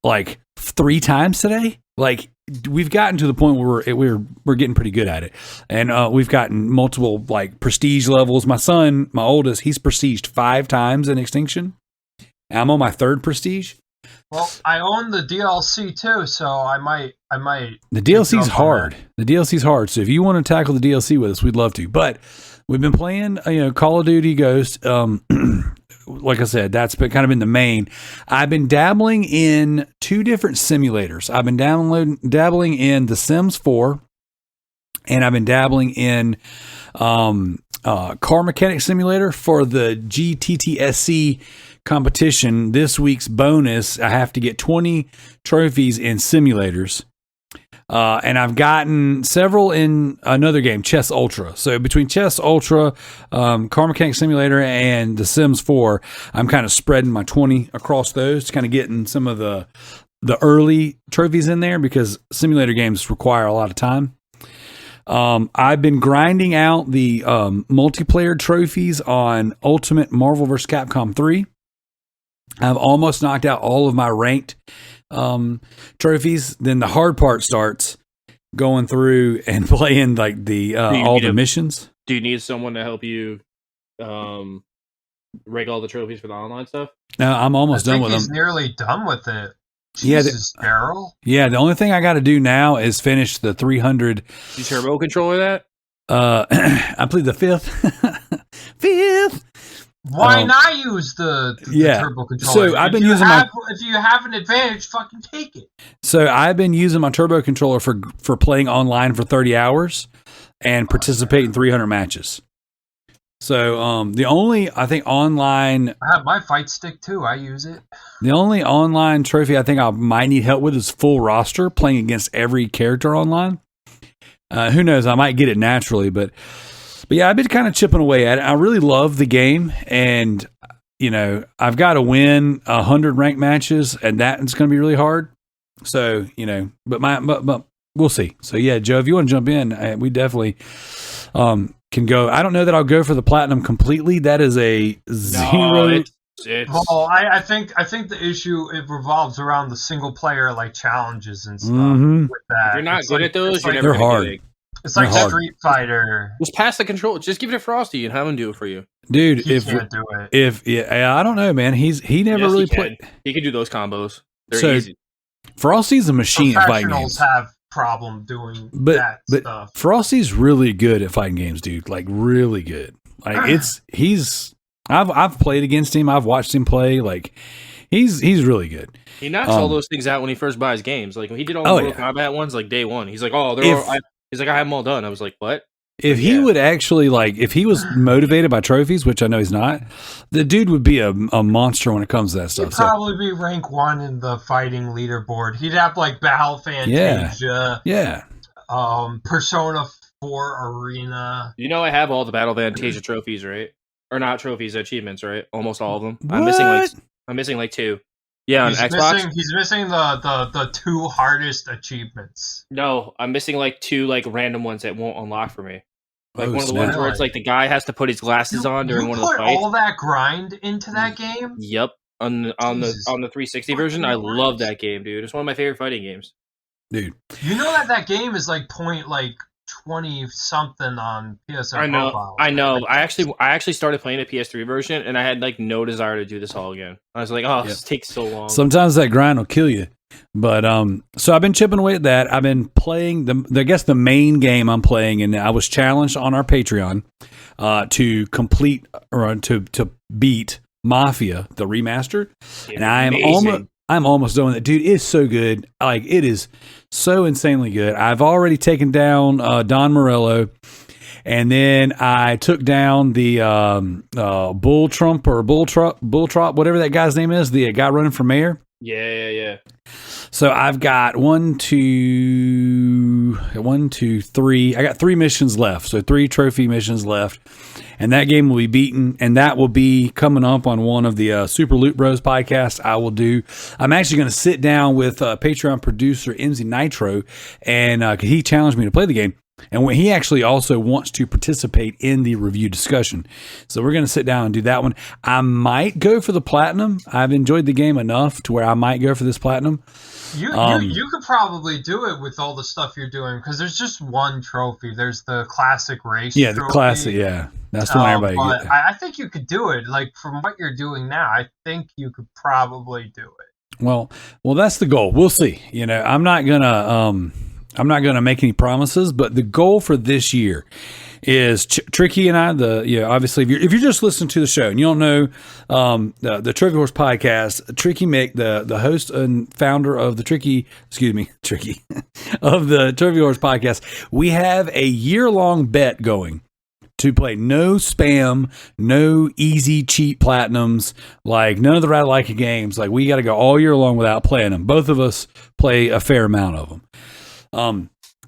like 3 times today. Like we've gotten to the point where we're getting pretty good at it, and we've gotten multiple like prestige levels. My son, my oldest, he's prestiged 5 times in Extinction. I'm on my 3rd prestige. Well, I own the DLC too, so I might. The DLC's hard. The DLC's hard. So if you want to tackle the DLC with us, we'd love to. But we've been playing, Call of Duty Ghost. Like I said, that's been kind of been the main. I've been dabbling in 2 different simulators. I've been dabbling in The Sims 4, and I've been dabbling in Car Mechanic Simulator for the GTTSC competition. This week's bonus, I have to get 20 trophies in simulators. And I've gotten several in another game, Chess Ultra. So between Chess Ultra, Car Mechanic Simulator, and The Sims 4, I'm kind of spreading my 20 across those, kind of getting some of the early trophies in there because simulator games require a lot of time. I've been grinding out the multiplayer trophies on Ultimate Marvel vs. Capcom 3. I've almost knocked out all of my ranked trophies. Then the hard part starts, going through and playing like the all the missions. Do you need someone to help you rake all the trophies for the online stuff? No, I'm almost done with them. He's nearly done with it. Yeah, Jesus, Darrell. Yeah, the only thing I got to do now is finish the 300. You turbo controller that? I played the fifth. Fifth. Why not use the turbo controller? So I've been using if you have an advantage, fucking take it. So I've been using my turbo controller for playing online for 30 hours and participate in 300 matches. So the only, I think, online... I have my fight stick, too. I use it. The only online trophy I think I might need help with is full roster, playing against every character online. Who knows? I might get it naturally, but yeah, I've been kind of chipping away at it. I really love the game, and, you know, I've got to win 100 ranked matches, and that's going to be really hard. So, you know, but we'll see. So, yeah, Joe, if you want to jump in, we definitely... can go. I don't know that I'll go for the platinum completely. That is a zero. Well, I think the issue, it revolves around the single player like challenges and stuff. Mm-hmm. With that, if you're not good at those, you're never they're gonna hard. get it. It's like Street Fighter. Just pass the control. Just give it to Frosty and have him do it for you, dude. He can't do it. I don't know, man. He never really played. He can do those combos. They're so, easy. Frosty's a machine at fighting games. Have problem doing that stuff. Frosty's really good at fighting games, dude. Like really good. Like I've played against him. I've watched him play. Like he's really good. He knocks all those things out when he first buys games. Like when he did all the Mortal Kombat ones, like day one, he's like, he's like, I have them all done. I was like, what? If he would actually if he was motivated by trophies, which I know he's not, the dude would be a monster when it comes to that stuff. He'd probably be rank 1 in the fighting leaderboard. He'd have like Battle Fantasia, Persona 4 Arena. You know, I have all the Battle Fantasia trophies, right? Or not trophies, achievements, right? Almost all of them. What? I'm missing like 2. Yeah, on Xbox. He's missing the 2 hardest achievements. No, I'm missing like 2 like random ones that won't unlock for me. Like one of the ones where it's like the guy has to put his glasses on during one of the fights. You put all that grind into that game? Yep. On the 360 version, I love that game, dude. It's one of my favorite fighting games. Dude. You know that game is like 20 something on PSN. I know. I actually started playing the PS3 version, and I had like no desire to do this all again. I was like, this takes so long. Sometimes that grind will kill you. But so I've been chipping away at that. I've been playing the main game I'm playing, and I was challenged on our Patreon to complete or to beat Mafia the remastered, and I'm almost done with it, dude. It's so good. Like it is so insanely good. I've already taken down Don Morello, and then I took down the Bull Trump, whatever that guy's name is, the guy running for mayor. Yeah. So I've got 1, 2, 3. I got 3 missions left. So 3 trophy missions left. And that game will be beaten. And that will be coming up on one of the Super Loot Bros podcasts I'm actually going to sit down with Patreon producer MZ Nitro. And he challenged me to play the game. And he actually also wants to participate in the review discussion. So we're going to sit down and do that one. I might go for the platinum. I've enjoyed the game enough to where I might go for this platinum. You could probably do it with all the stuff you're doing, because there's just one trophy. There's the classic race trophy. The classic, yeah. That's the one everybody gets. I think you could do it. Like, from what you're doing now, I think you could probably do it. Well, that's the goal. We'll see. You know, I'm not gonna make any promises, but the goal for this year is Tricky and I. Obviously, if you're just listening to the show and you don't know the Trophy Horse podcast, Tricky Mick, the host and founder of the Tricky of the Trophy Horse podcast, we have a year-long bet going to play no spam, no easy cheap platinums, like none of the Rattle Like games. Like we got to go all year long without playing them. Both of us play a fair amount of them.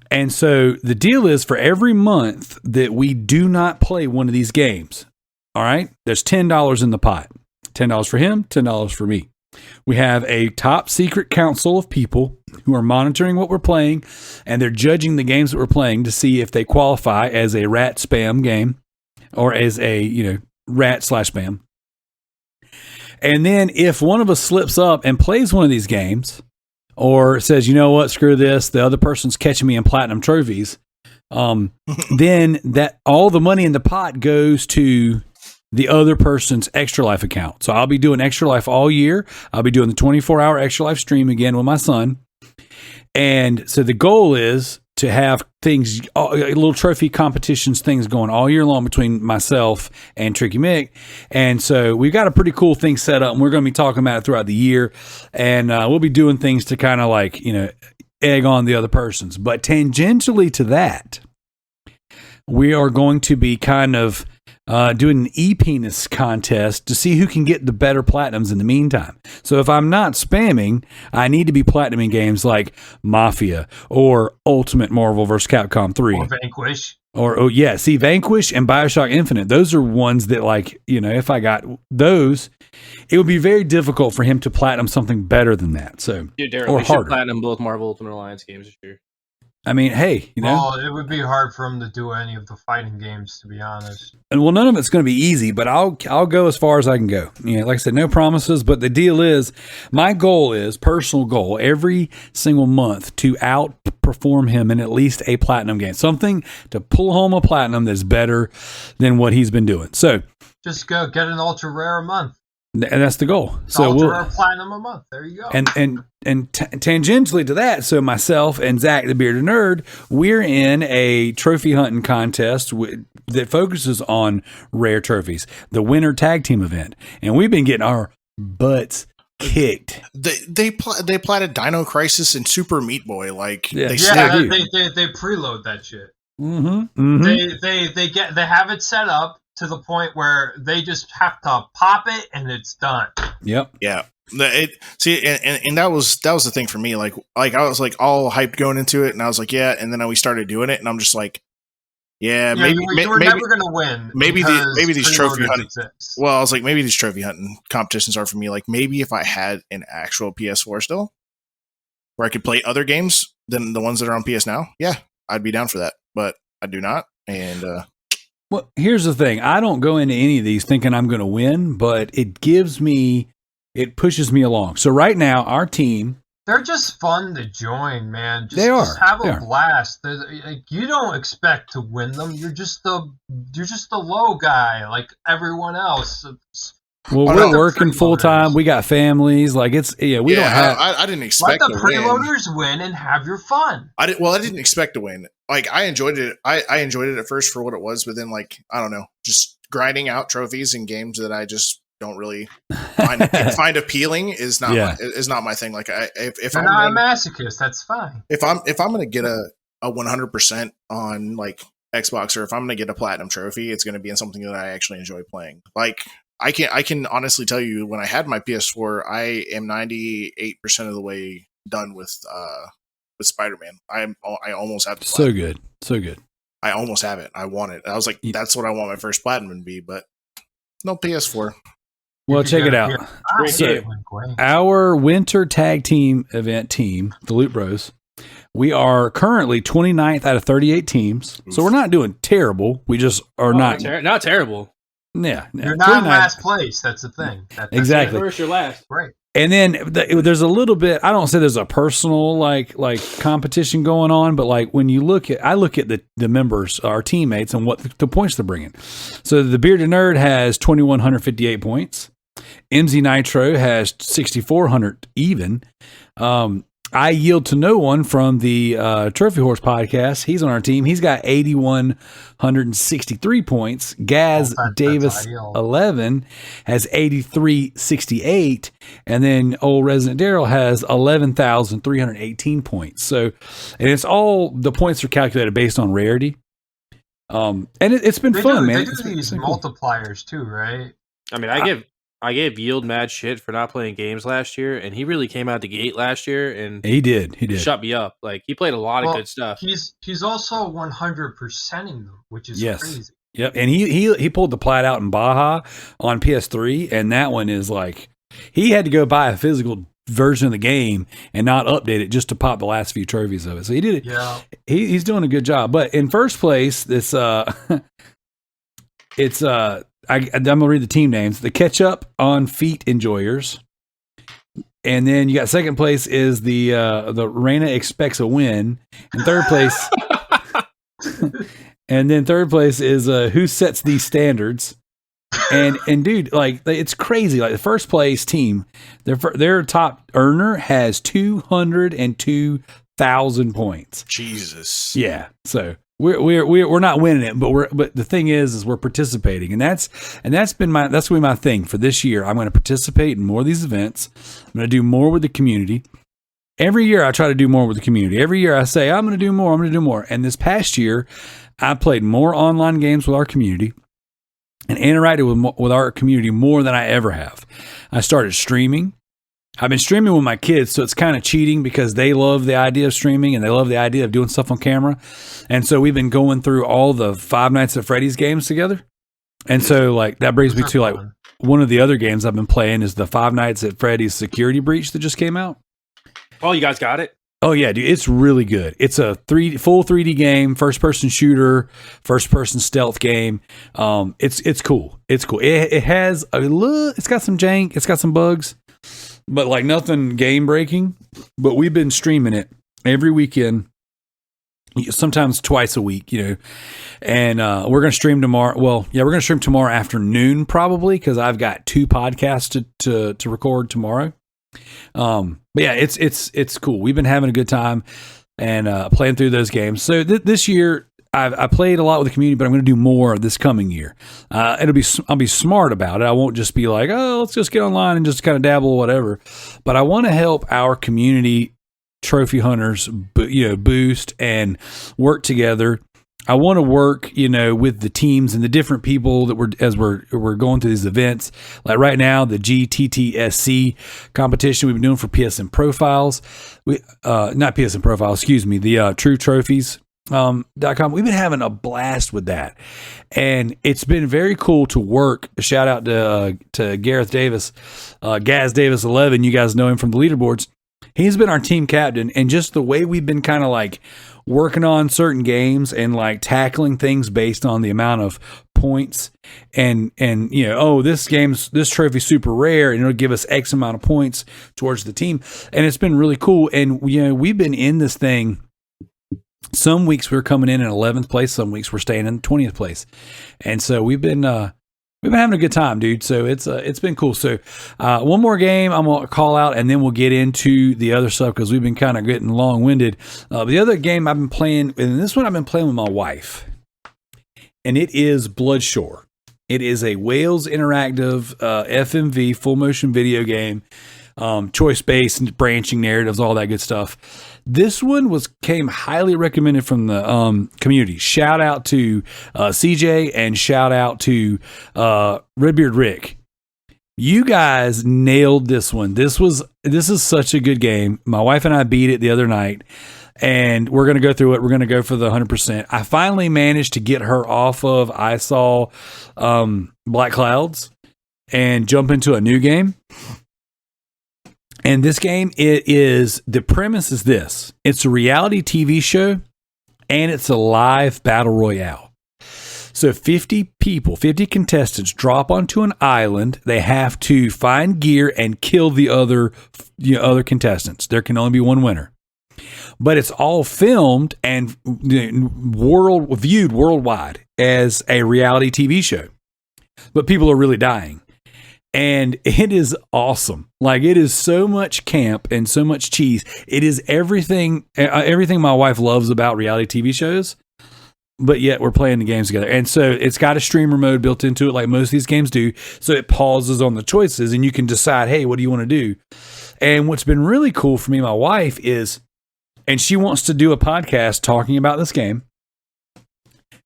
And so the deal is for every month that we do not play one of these games, all right, there's $10 in the pot. $10 for him, $10 for me. We have a top secret council of people who are monitoring what we're playing, and they're judging the games that we're playing to see if they qualify as a rat spam game or as a, rat/spam. And then if one of us slips up and plays one of these games, or says, you know what, screw this, the other person's catching me in platinum trophies, then that all the money in the pot goes to the other person's Extra Life account. So I'll be doing Extra Life all year. I'll be doing the 24-hour Extra Life stream again with my son. And so the goal is to have things, little trophy competitions, things going all year long between myself and Tricky Mick. And so we've got a pretty cool thing set up, and we're going to be talking about it throughout the year. And we'll be doing things to kind of like, egg on the other persons. But tangentially to that, we are going to be kind of doing an e-penis contest to see who can get the better platinums in the meantime. So if I'm not spamming, I need to be platinuming games like Mafia or Ultimate Marvel vs. Capcom 3. Or Vanquish. Vanquish and BioShock Infinite. Those are ones that, like, if I got those, it would be very difficult for him to platinum something better than that. So, Dude, Darrell, or we should harder. platinum both Marvel Ultimate Alliance games this year. I mean, hey, Well, it would be hard for him to do any of the fighting games, to be honest. And well, none of it's going to be easy, but I'll go as far as I can go. Like I said, no promises, but the deal is, my goal is, personal goal, every single month to outperform him in at least a platinum game. Something to pull home a platinum that's better than what he's been doing. So just go get an ultra rare a month. And that's the goal. So ultra rare platinum a month. There you go. And tangentially to that, so myself and Zach, the Bearded Nerd, we're in a trophy hunting contest that focuses on rare trophies, the winter tag team event, and we've been getting our butts kicked. They platted Dino Crisis and Super Meat Boy they preload that shit. Mm-hmm. They have it set up to the point where they just have to pop it and it's done. Yep. Yeah. And that was the thing for me. Like I was like all hyped going into it, and I was like, yeah. And then we started doing it, and I'm just like, maybe we're never gonna win. Maybe these trophy hunting. Exist. Well, I was like, maybe these trophy hunting competitions are for me. Like maybe if I had an actual PS4 still, where I could play other games than the ones that are on PS Now, I'd be down for that. But I do not, and. Well, here's the thing. I don't go into any of these thinking I'm going to win, but it pushes me along. So right now, our team. They're just fun to join, man. Just have a blast. You don't expect to win them. You're just the low guy, like everyone else. Well, we're working full time. We got families. Like don't have. I didn't expect to win. Let the freeloaders win and have your fun. I didn't expect to win. Like I enjoyed it. I enjoyed it at first for what it was, but then I don't know, just grinding out trophies in games that I just don't really find appealing is not my thing. Like if you're not a masochist, that's fine. If I'm going to get a 100% on like Xbox, or if I'm going to get a platinum trophy, it's going to be in something that I actually enjoy playing. Like. I can honestly tell you, when I had my PS4, I am 98% of the way done with Spider-Man. I almost have the platinum. So good. I almost have it. I want it. I was like, that's what I want my first platinum to be, but no PS4. Well, check it out. So, our winter tag team event team, the Loot Bros, we are currently 29th out of 38 teams. So we're not doing terrible. We just are not terrible. Yeah, you're not in last place. That's the thing. Exactly. First, you're last. Right. And then there's a little bit. I don't say there's a personal like competition going on, but like when you look at the members, our teammates, and what the points they're bringing. So the Bearded Nerd has 2,158 points. MZ Nitro has 6,400 even. I Yield to No One from the Trophy Horse podcast. He's on our team. He's got 8,163 points. Gaz Davis 11 has 8,368, and then old Residentdarrell has 11,318 points. So, and it's all the points are calculated based on rarity. And it's been fun, man. They do these multipliers too, right? I mean, I gave Yield mad shit for not playing games last year, and he really came out the gate last year, and he did shut me up. Like he played a lot of good stuff. He's also 100%ing them, which is crazy. Yep, and he pulled the plat out in Baja on PS3, and that one is like he had to go buy a physical version of the game and not update it just to pop the last few trophies of it. So he did it. Yeah, he's doing a good job. But in first place, this it's I'm going to read the team names. The Ketchup on Feet Enjoyers. And then you got second place is the Reina Expects a Win. And third place. And then third place is Who Sets These Standards. And dude, like it's crazy. Like the first place team, their top earner has 202,000 points. Jesus. Yeah. So we're not winning it, but the thing is we're participating, and that's been my thing for this year. I'm going to participate in more of these events. I'm going to do more with the community. Every year I try to do more with the community. Every year I say I'm going to do more. And this past year I played more online games with our community and interacted with our community more than I ever have. I started streaming. I've been streaming with my kids, so it's kind of cheating because they love the idea of streaming and they love the idea of doing stuff on camera. And so we've been going through all the Five Nights at Freddy's games together. And so like that brings me to like one of the other games I've been playing is the Five Nights at Freddy's Security Breach that just came out. Oh, you guys got it? Oh yeah, dude, it's really good. It's a full 3D game, first person shooter, first person stealth game. It's cool. It's cool. It has it's got some jank, it's got some bugs, but like nothing game breaking. But we've been streaming it every weekend, sometimes twice a week, and we're going to stream tomorrow. Well, yeah, we're going to stream tomorrow afternoon probably because I've got 2 podcasts to record tomorrow. But yeah, it's cool. We've been having a good time and playing through those games. So this year I played a lot with the community, but I'm going to do more this coming year. I'll be smart about it. I won't just be like, oh, let's just get online and just kind of dabble or whatever. But I want to help our community trophy hunters, boost and work together. I want to work, with the teams and the different people that we're going through these events. Like right now, the GTTSC competition we've been doing for PSN Profiles, not PSN Profiles, excuse me, the True Trophies. .com. We've been having a blast with that, and it's been very cool to work. A shout out to Gareth Davis, Gaz Davis 11. You guys know him from the leaderboards. He's been our team captain, and just the way we've been kind of like working on certain games and like tackling things based on the amount of points and this trophy's super rare and it'll give us X amount of points towards the team, and it's been really cool. And we've been in this thing. Some weeks we're coming in 11th place, some weeks we're staying in 20th place, and so we've been having a good time, dude. So it's been cool. So one more game I'm gonna call out, and then we'll get into the other stuff because we've been kind of getting long winded. The other game I've been playing, and this one I've been playing with my wife, and it is Bloodshore. It is a Wales interactive FMV full motion video game, choice based, branching narratives, all that good stuff. This one came highly recommended from the community. Shout out to CJ and shout out to Redbeard Rick. You guys nailed this one. This is such a good game. My wife and I beat it the other night, and we're going to go through it. We're going to go for the 100%. I finally managed to get her off of I Saw Black Clouds and jump into a new game. And this game, the premise is this. It's a reality TV show, and it's a live battle royale. So 50 contestants drop onto an island. They have to find gear and kill the other contestants. There can only be one winner. But it's all filmed and viewed worldwide as a reality TV show. But people are really dying. And it is awesome. Like, it is so much camp and so much cheese. It is everything my wife loves about reality TV shows, but yet we're playing the games together. And so it's got a streamer mode built into it, like most of these games do. So it pauses on the choices and you can decide, hey, what do you want to do? And what's been really cool for me, my wife and she wants to do a podcast talking about this game.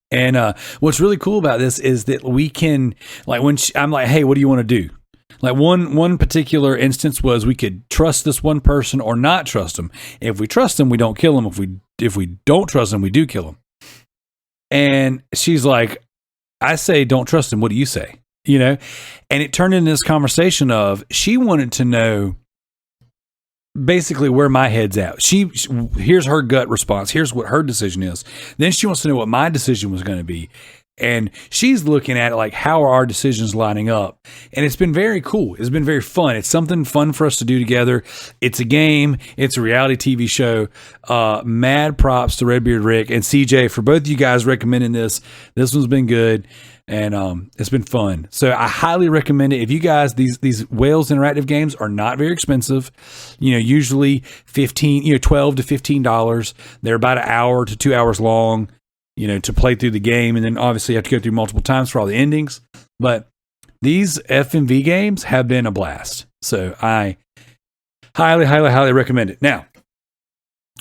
And what's really cool about this is that we can, like, I'm like, hey, what do you want to do? Like one particular instance was we could trust this one person or not trust them. If we trust them, we don't kill them. If we don't trust them, we do kill them. And she's like, I say don't trust him. What do you say? And it turned into this conversation of she wanted to know basically where my head's at. Here's her gut response. Here's what her decision is. Then she wants to know what my decision was going to be. And she's looking at it like, how are our decisions lining up? And it's been very cool. It's been very fun. It's something fun for us to do together. It's a game. It's a reality TV show. Mad props to Redbeard Rick and CJ for both of you guys recommending this. This one's been good. And it's been fun. So I highly recommend it. If you guys, these Whales interactive games are not very expensive. Usually $12 to $15. They're about an hour to 2 hours long, to play through the game. And then obviously you have to go through multiple times for all the endings. But these FMV games have been a blast. So I highly, highly, highly recommend it. Now,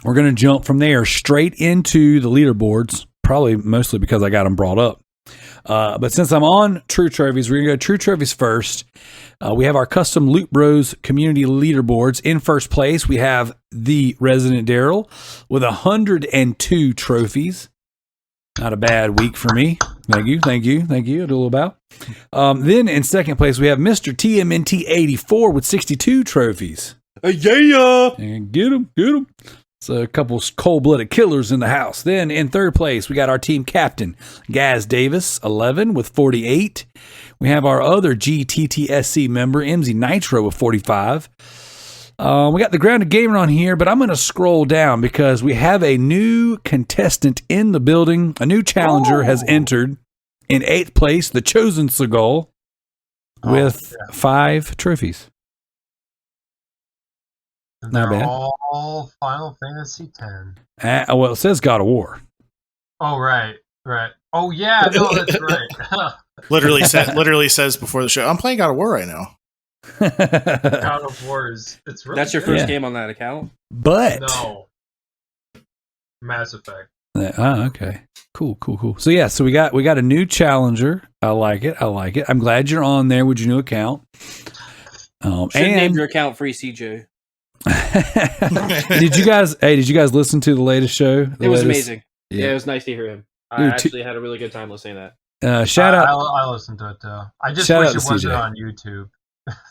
we're going to jump from there straight into the leaderboards, probably mostly because I got them brought up. But since I'm on True Trophies, we're going to go True Trophies first. We have our custom Loot Bros community leaderboards. In first place, we have the Residentdarrell with 102 trophies. Not a bad week for me. Thank you. I do a little bow. Then in second place, we have Mr. TMNT84 with 62 trophies. Yeah. And get him. So a couple cold-blooded killers in the house. Then in third place, we got our team captain, Gaz Davis, 11 with 48. We have our other GTTSC member, MZ Nitro, with 45. We got the Grounded Gamer on here, but I'm going to scroll down because we have a new contestant in the building. A new challenger has entered in 8th place, the Chosen Seagull, with 5 trophies. Not bad. All Final Fantasy X. Well, it says God of War. Oh, right. Oh, yeah, no, that's right. literally says before the show, I'm playing God of War right now. God of War it's really That's your good. first game on that account? But No. Mass Effect. Okay. Cool. So we got a new challenger. I like it. I'm glad you're on there with your new account. Should name your account Free CJ. Did you guys listen to the latest show? It was amazing. Yeah, it was nice to hear him. I actually had a really good time listening to that. Shout out. I listened to it too. I just Shout wish out it to wasn't CJ. on YouTube.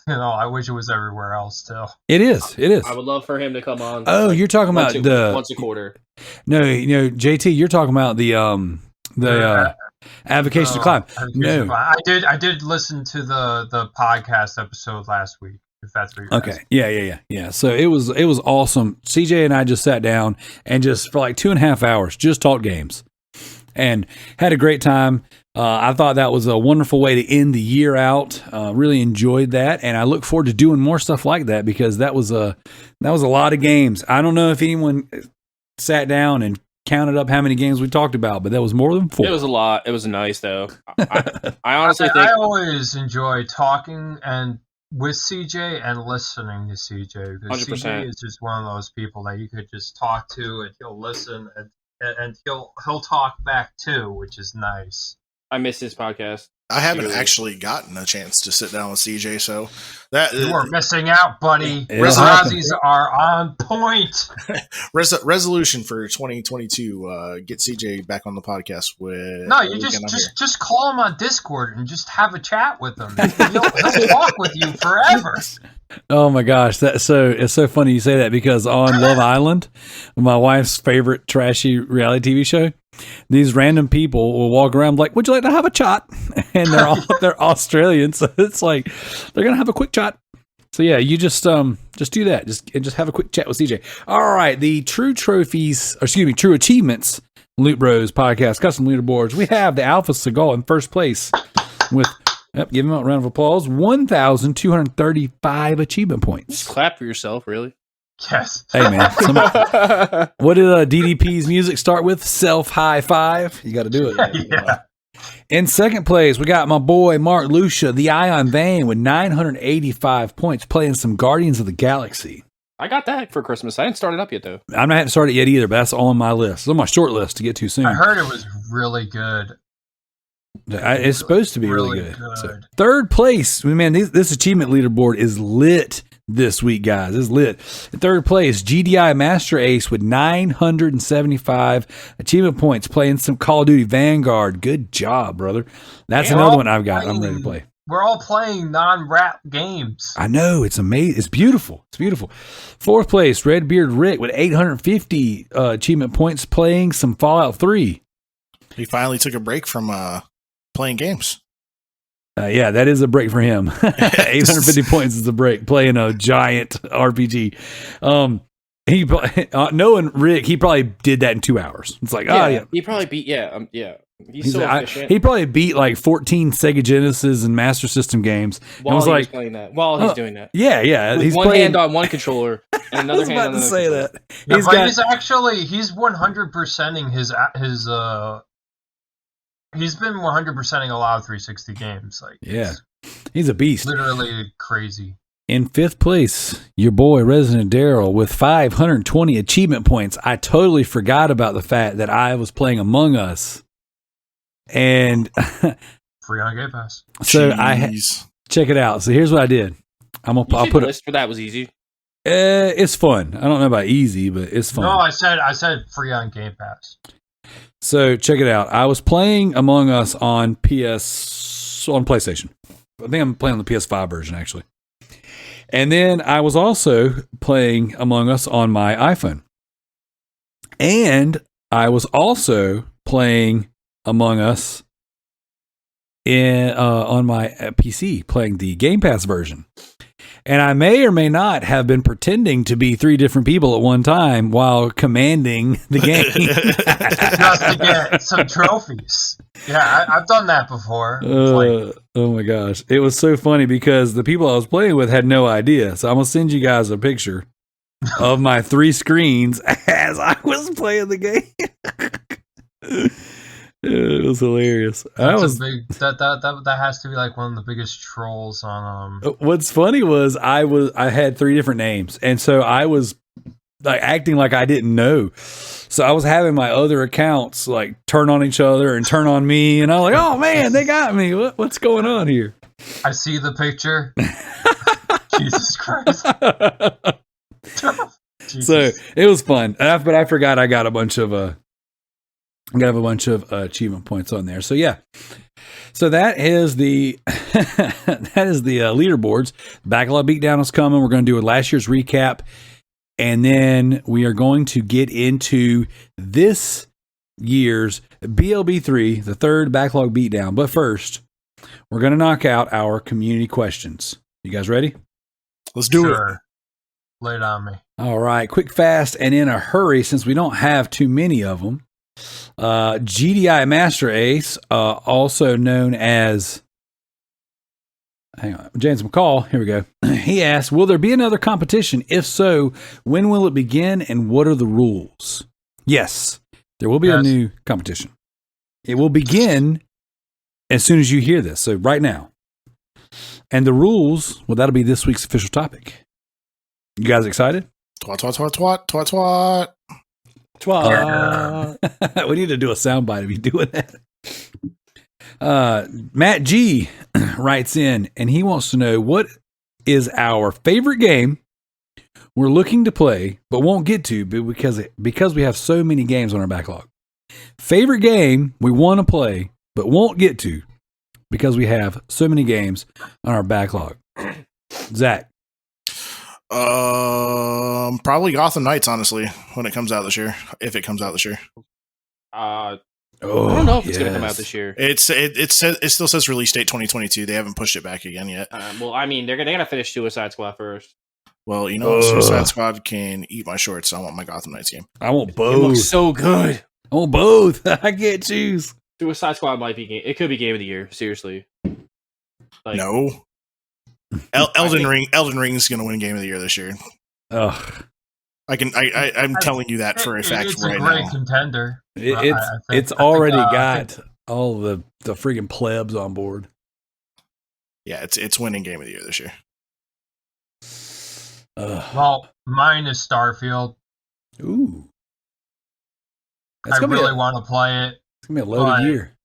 I wish it was everywhere else too. It is. I would love for him to come on. Oh, you're talking about once a quarter. No, JT, you're talking about the Avocation to Climb. No. I did listen to the podcast episode last week. If that's what you're asking. Yeah. So it was awesome. CJ and I just sat down and just for like 2.5 hours just talked games and had a great time. I thought that was a wonderful way to end the year out. Really enjoyed that, and I look forward to doing more stuff like that because that was a lot of games. I don't know if anyone sat down and counted up how many games we talked about, but that was more than 4. It was a lot. It was nice though. I honestly think I always enjoy talking and with CJ and listening to CJ because 100%. CJ is just one of those people that you could just talk to and he'll listen and he'll talk back too, which is nice. I miss his podcast. I haven't actually gotten a chance to sit down with CJ, so that You are missing out, buddy. It'll happen. Razzies are on point. resolution for 2022. Get CJ back on the podcast with. No, you just call him on Discord and just have a chat with him. He'll talk with you forever. Oh my gosh, it's so funny you say that because on Love Island, my wife's favorite trashy reality TV show, these random people will walk around like, "Would you like to have a chat?" And they're Australian, so it's like they're gonna have a quick chat. So yeah, you just do that, just have a quick chat with CJ. All right, the True Achievements Loot Bros podcast custom leaderboards. We have the Alpha Seagull in first place with. Yep, give him a round of applause. 1,235 achievement points. Just clap for yourself, really. Yes. Hey, man. What did DDP's music start with? Self high five. You got to do it. Yeah. In second place, we got my boy Mark Lucia, the Ion Vane, with 985 points, playing some Guardians of the Galaxy. I got that for Christmas. I didn't start it up yet, though. I'm not having started yet either, but that's on my list. It's on my short list to get to soon. I heard it was really good. It's supposed to be really good. good. So, third place, man, this achievement leaderboard is lit this week, guys. It's lit. In third place, GDI Master Ace with 975 achievement points, playing some Call of Duty Vanguard. Good job, brother. That's another one I've got. I'm ready to play. We're all playing non-rap games. I know. It's amazing. It's beautiful. It's beautiful. Fourth place, Redbeard Rick with 850 achievement points, playing some Fallout 3. He finally took a break from playing games. Yeah, that is a break for him. 850 points is a break playing a giant RPG. Knowing Rick, he probably did that in 2 hours. It's like, yeah. He probably beat, He's so efficient. He probably beat like 14 Sega Genesis and Master System games. While he's playing that. While he's doing that. Yeah. With he's one playing, hand on one controller and another hand on the other controller. He's 100%ing he's been 100%ing a lot of 360 games. Like, he's a beast. Literally crazy. In 5th place, your boy Residentdarrell with 520 achievement points. I totally forgot about the fact that I was playing Among Us. And free on Game Pass. So check it out. So here's what I did. I'll put the list for that was easy. It's fun. I don't know about easy, but it's fun. No, I said free on Game Pass. So check it out. I was playing Among Us on PlayStation. I think I'm playing on the PS5 version actually. And then I was also playing Among Us on my iPhone. And I was also playing Among Us on my PC, playing the Game Pass version. And I may or may not have been pretending to be 3 different people at one time while commanding the game. Just to get some trophies. Yeah, I've done that before. Oh my gosh. It was so funny because the people I was playing with had no idea. So I'm going to send you guys a picture of my 3 screens as I was playing the game. It was hilarious. That has to be like one of the biggest trolls on. What's funny was I had 3 different names, and so I was like acting like I didn't know. So I was having my other accounts like turn on each other and turn on me, and I was like, "Oh man, they got me! What's going on here?" I see the picture. Jesus Christ! So it was fun, but I forgot I got a bunch of achievement points on there. So yeah. So that is the leaderboards. Backlog Beatdown is coming. We're going to do a last year's recap, and then we are going to get into this year's BLB3, the 3rd Backlog Beatdown. But first, we're going to knock out our community questions. You guys ready? Let's do it. Lay it on me. All right, quick, fast, and in a hurry, since we don't have too many of them. GDI Master Ace, also known as, James McCall, here we go. He asked, will there be another competition? If so, when will it begin and what are the rules? Yes, there will be a new competition. It will begin as soon as you hear this, so right now. And the rules, well, that'll be this week's official topic. You guys excited? Twat, twat, twat, twat, twat, twat. We need to do a soundbite of you doing that. Matt G writes in, and he wants to know what is our favorite game we're looking to play but won't get to because we have so many games on our backlog. Favorite game we want to play but won't get to because we have so many games on our backlog. Zach. Probably Gotham Knights, honestly, when it comes out this year. If it comes out this year. I don't know if it's going to come out this year. It still says release date 2022. They haven't pushed it back again yet. Well, I mean, they're going to finish Suicide Squad first. Well, Suicide Squad can eat my shorts, so I want my Gotham Knights game. I want both. It looks so good. I want both. I can't choose. Suicide Squad might be it could be game of the year. Seriously. No. Elden Ring is going to win game of the year this year. Ugh. I'm telling you that for a fact right now. It's a great contender. It's already got all the freaking plebs on board. Yeah, it's winning game of the year this year. Well, mine is Starfield. Ooh. I really want to play it. It's going to be a loaded year.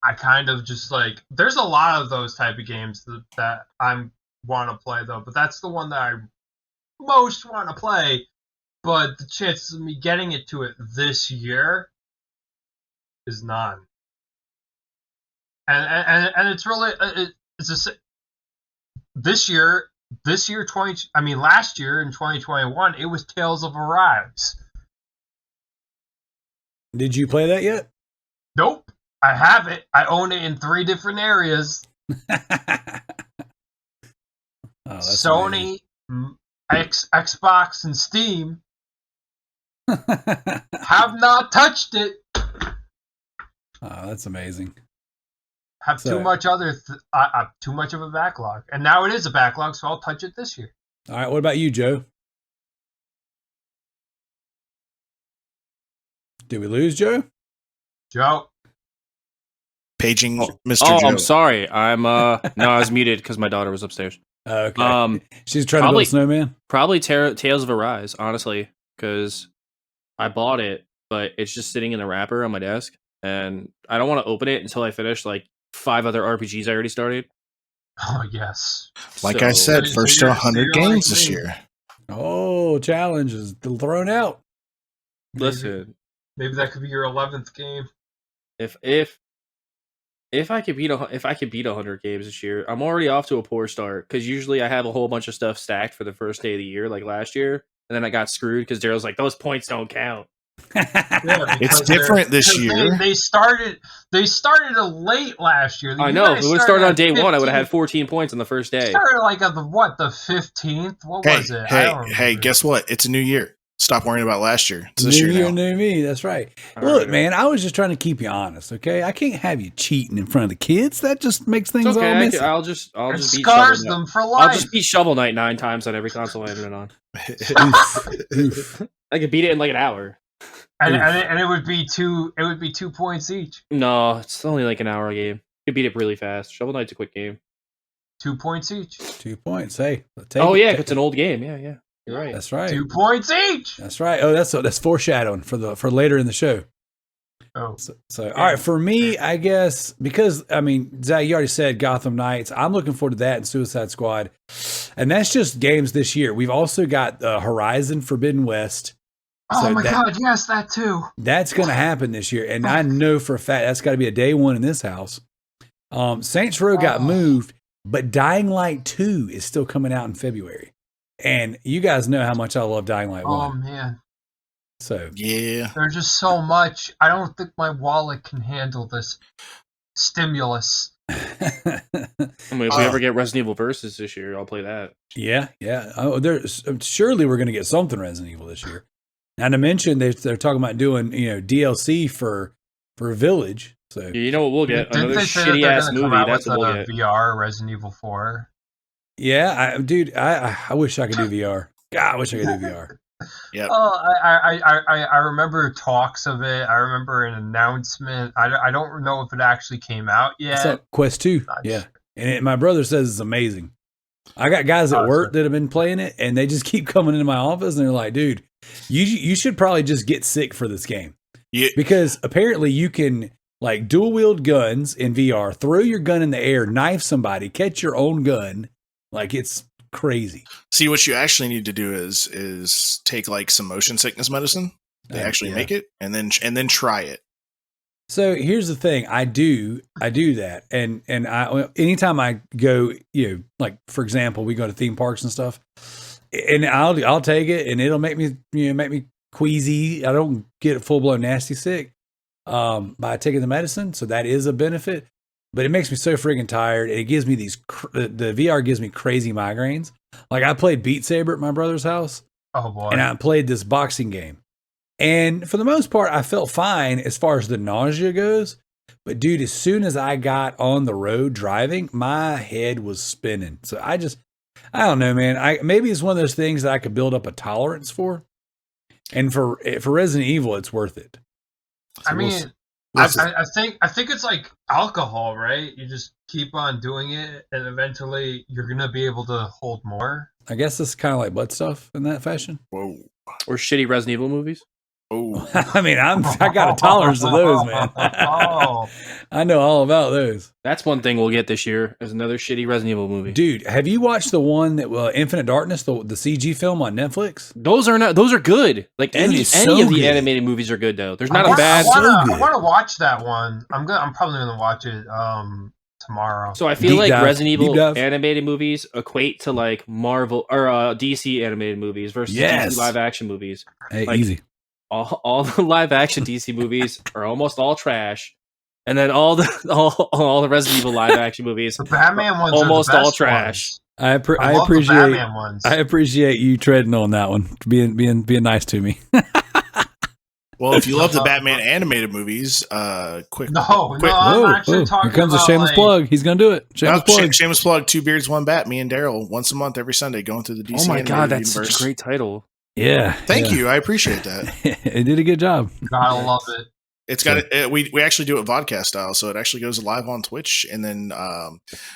I kind of just there's a lot of those type of games that I want to play though, but that's the one that I most want to play. But the chances of me getting it to it this year is none. And it's really last year in 2021 it was Tales of Arise. Did you play that yet? Nope. I have it. I own it in 3 different areas. Sony, Xbox, and Steam. Have not touched it. Oh, that's amazing. Have too much too much of a backlog, and now it is a backlog, so I'll touch it this year. All right, what about you, Joe? Did we lose Joe? Joe, Paging Mr. Oh, Joe. I'm sorry. I'm no, I was muted because my daughter was upstairs. Okay. She's trying to build a snowman. Probably Tales of Arise, honestly, because I bought it, but it's just sitting in the wrapper on my desk, and I don't want to open it until I finish like 5 other RPGs I already started. oh yes, Like I said, first to 100 games this year. Oh, challenge is thrown out. Listen, maybe that could be your 11th game. If I could beat 100 games this year, I'm already off to a poor start because usually I have a whole bunch of stuff stacked for the first day of the year, like last year, and then I got screwed because Daryl's like, those points don't count. Yeah, It's different this year. They started late last year. I know. If we would have started on day 1, I would have had 14 points on the first day. Started like at the 15th? What was it? Hey, guess what? It's a new year. Stop worrying about last year. It's this New year year, now. new me. That's right. All Look, right. man, I was just trying to keep you honest, okay? I can't have you cheating in front of the kids. That just makes things It's all okay. messy. I'll just It beat scars Shovel Knight. them for I'll life. just beat Shovel Knight 9 times on every console I have it on. Oof. I could beat it in like an hour. and it would be 2 points each. No, it's only like an hour game. You could beat it really fast. Shovel Knight's a quick game. 2 points each. 2 points. Hey, Oh yeah, it's an old game. Yeah. You're right. That's right. 2 points each. That's right. Oh, that's foreshadowing for later in the show. Oh, So all right, for me, I guess because I mean, Zach, you already said Gotham Knights. I'm looking forward to that and Suicide Squad, and that's just games this year. We've also got Horizon Forbidden West. oh So my God, yes, that too. That's going to happen this year, and I know for a fact that's got to be a day 1 in this house. Saints Row got moved, but Dying Light 2 is still coming out in February, and you guys know how much I love Dying Light 1. Oh man, So Yeah. there's just so much. I don't think my wallet can handle this stimulus. I mean, if we ever get Resident Evil Versus this year, I'll play that. yeah. Oh, surely we're going to get something Resident Evil this year. And to mention, they're talking about doing DLC for Village. So You know what we'll get? Didn't Another they say that shitty they're ass gonna come movie. out That's with what we'll a get. VR Resident Evil 4. yeah, I wish I could do VR. God, I wish I could do VR. Yep. Oh, I remember talks of it. I remember an announcement. I don't know if it actually came out What's yet. up? Quest 2. Nice. Yeah. And my brother says it's amazing. I got guys at work that have been playing it, and they just keep coming into my office, and they're like, dude, you should probably just get sick for this game. Yeah. Because apparently you can like dual wield guns in VR, throw your gun in the air, knife somebody, catch your own gun. Like it's crazy. See, what you actually need to do is take like some motion sickness medicine. They actually Yeah. make it, and then try it. So here's the thing. I do that. And I, anytime I go, like for example, we go to theme parks and stuff, and I'll take it and it'll make me queasy. I don't get full blown nasty sick, by taking the medicine. So that is a benefit, but it makes me so friggin' tired. And it gives me the VR gives me crazy migraines. Like I played Beat Saber at my brother's house. Oh boy. And I played this boxing game. And for the most part, I felt fine as far as the nausea goes. But dude, as soon as I got on the road driving, my head was spinning. So I don't know, man. Maybe it's one of those things that I could build up a tolerance for. And for Resident Evil, it's worth it. So I mean, I think it's like alcohol, right? You just keep on doing it, and eventually you're gonna be able to hold more. I guess it's kind of like butt stuff in that fashion. Whoa. Or shitty Resident Evil movies. Oh. I mean, I got a tolerance to those, man. Oh. I know all about those. That's one thing we'll get this year is another shitty Resident Evil movie. Dude, have you watched the one that Infinite Darkness, the CG film on Netflix? Those are good. Like Dude, any it's so of the good. animated movies are good though. There's not I a bad. good. I want to watch that one. I'm probably gonna watch it tomorrow. So I feel Deep like dive. Resident Deep Evil dive. animated movies equate to like Marvel or DC animated movies versus Yes. DC live action movies. Hey, Like- easy. All the live action DC movies are almost all trash, And then all the Resident Evil live action movies, The Batman ones almost are the all best trash. ones. I love the appreciate Batman ones. I appreciate you treading on that one, being nice to me. Well, if you love the Batman animated movies, quick. I'm actually talking here comes about a shameless plug. He's gonna do it. Shameless plug. Shameless plug. Two Beards, One Bat. Me and Darrell once a month, every Sunday, going through the DC. Oh my god, animated that's universe. such a great title. Yeah. Thank you. I appreciate that. It did a good job. Gotta love it. It's got we actually do it vodcast style, so it actually goes live on Twitch, and then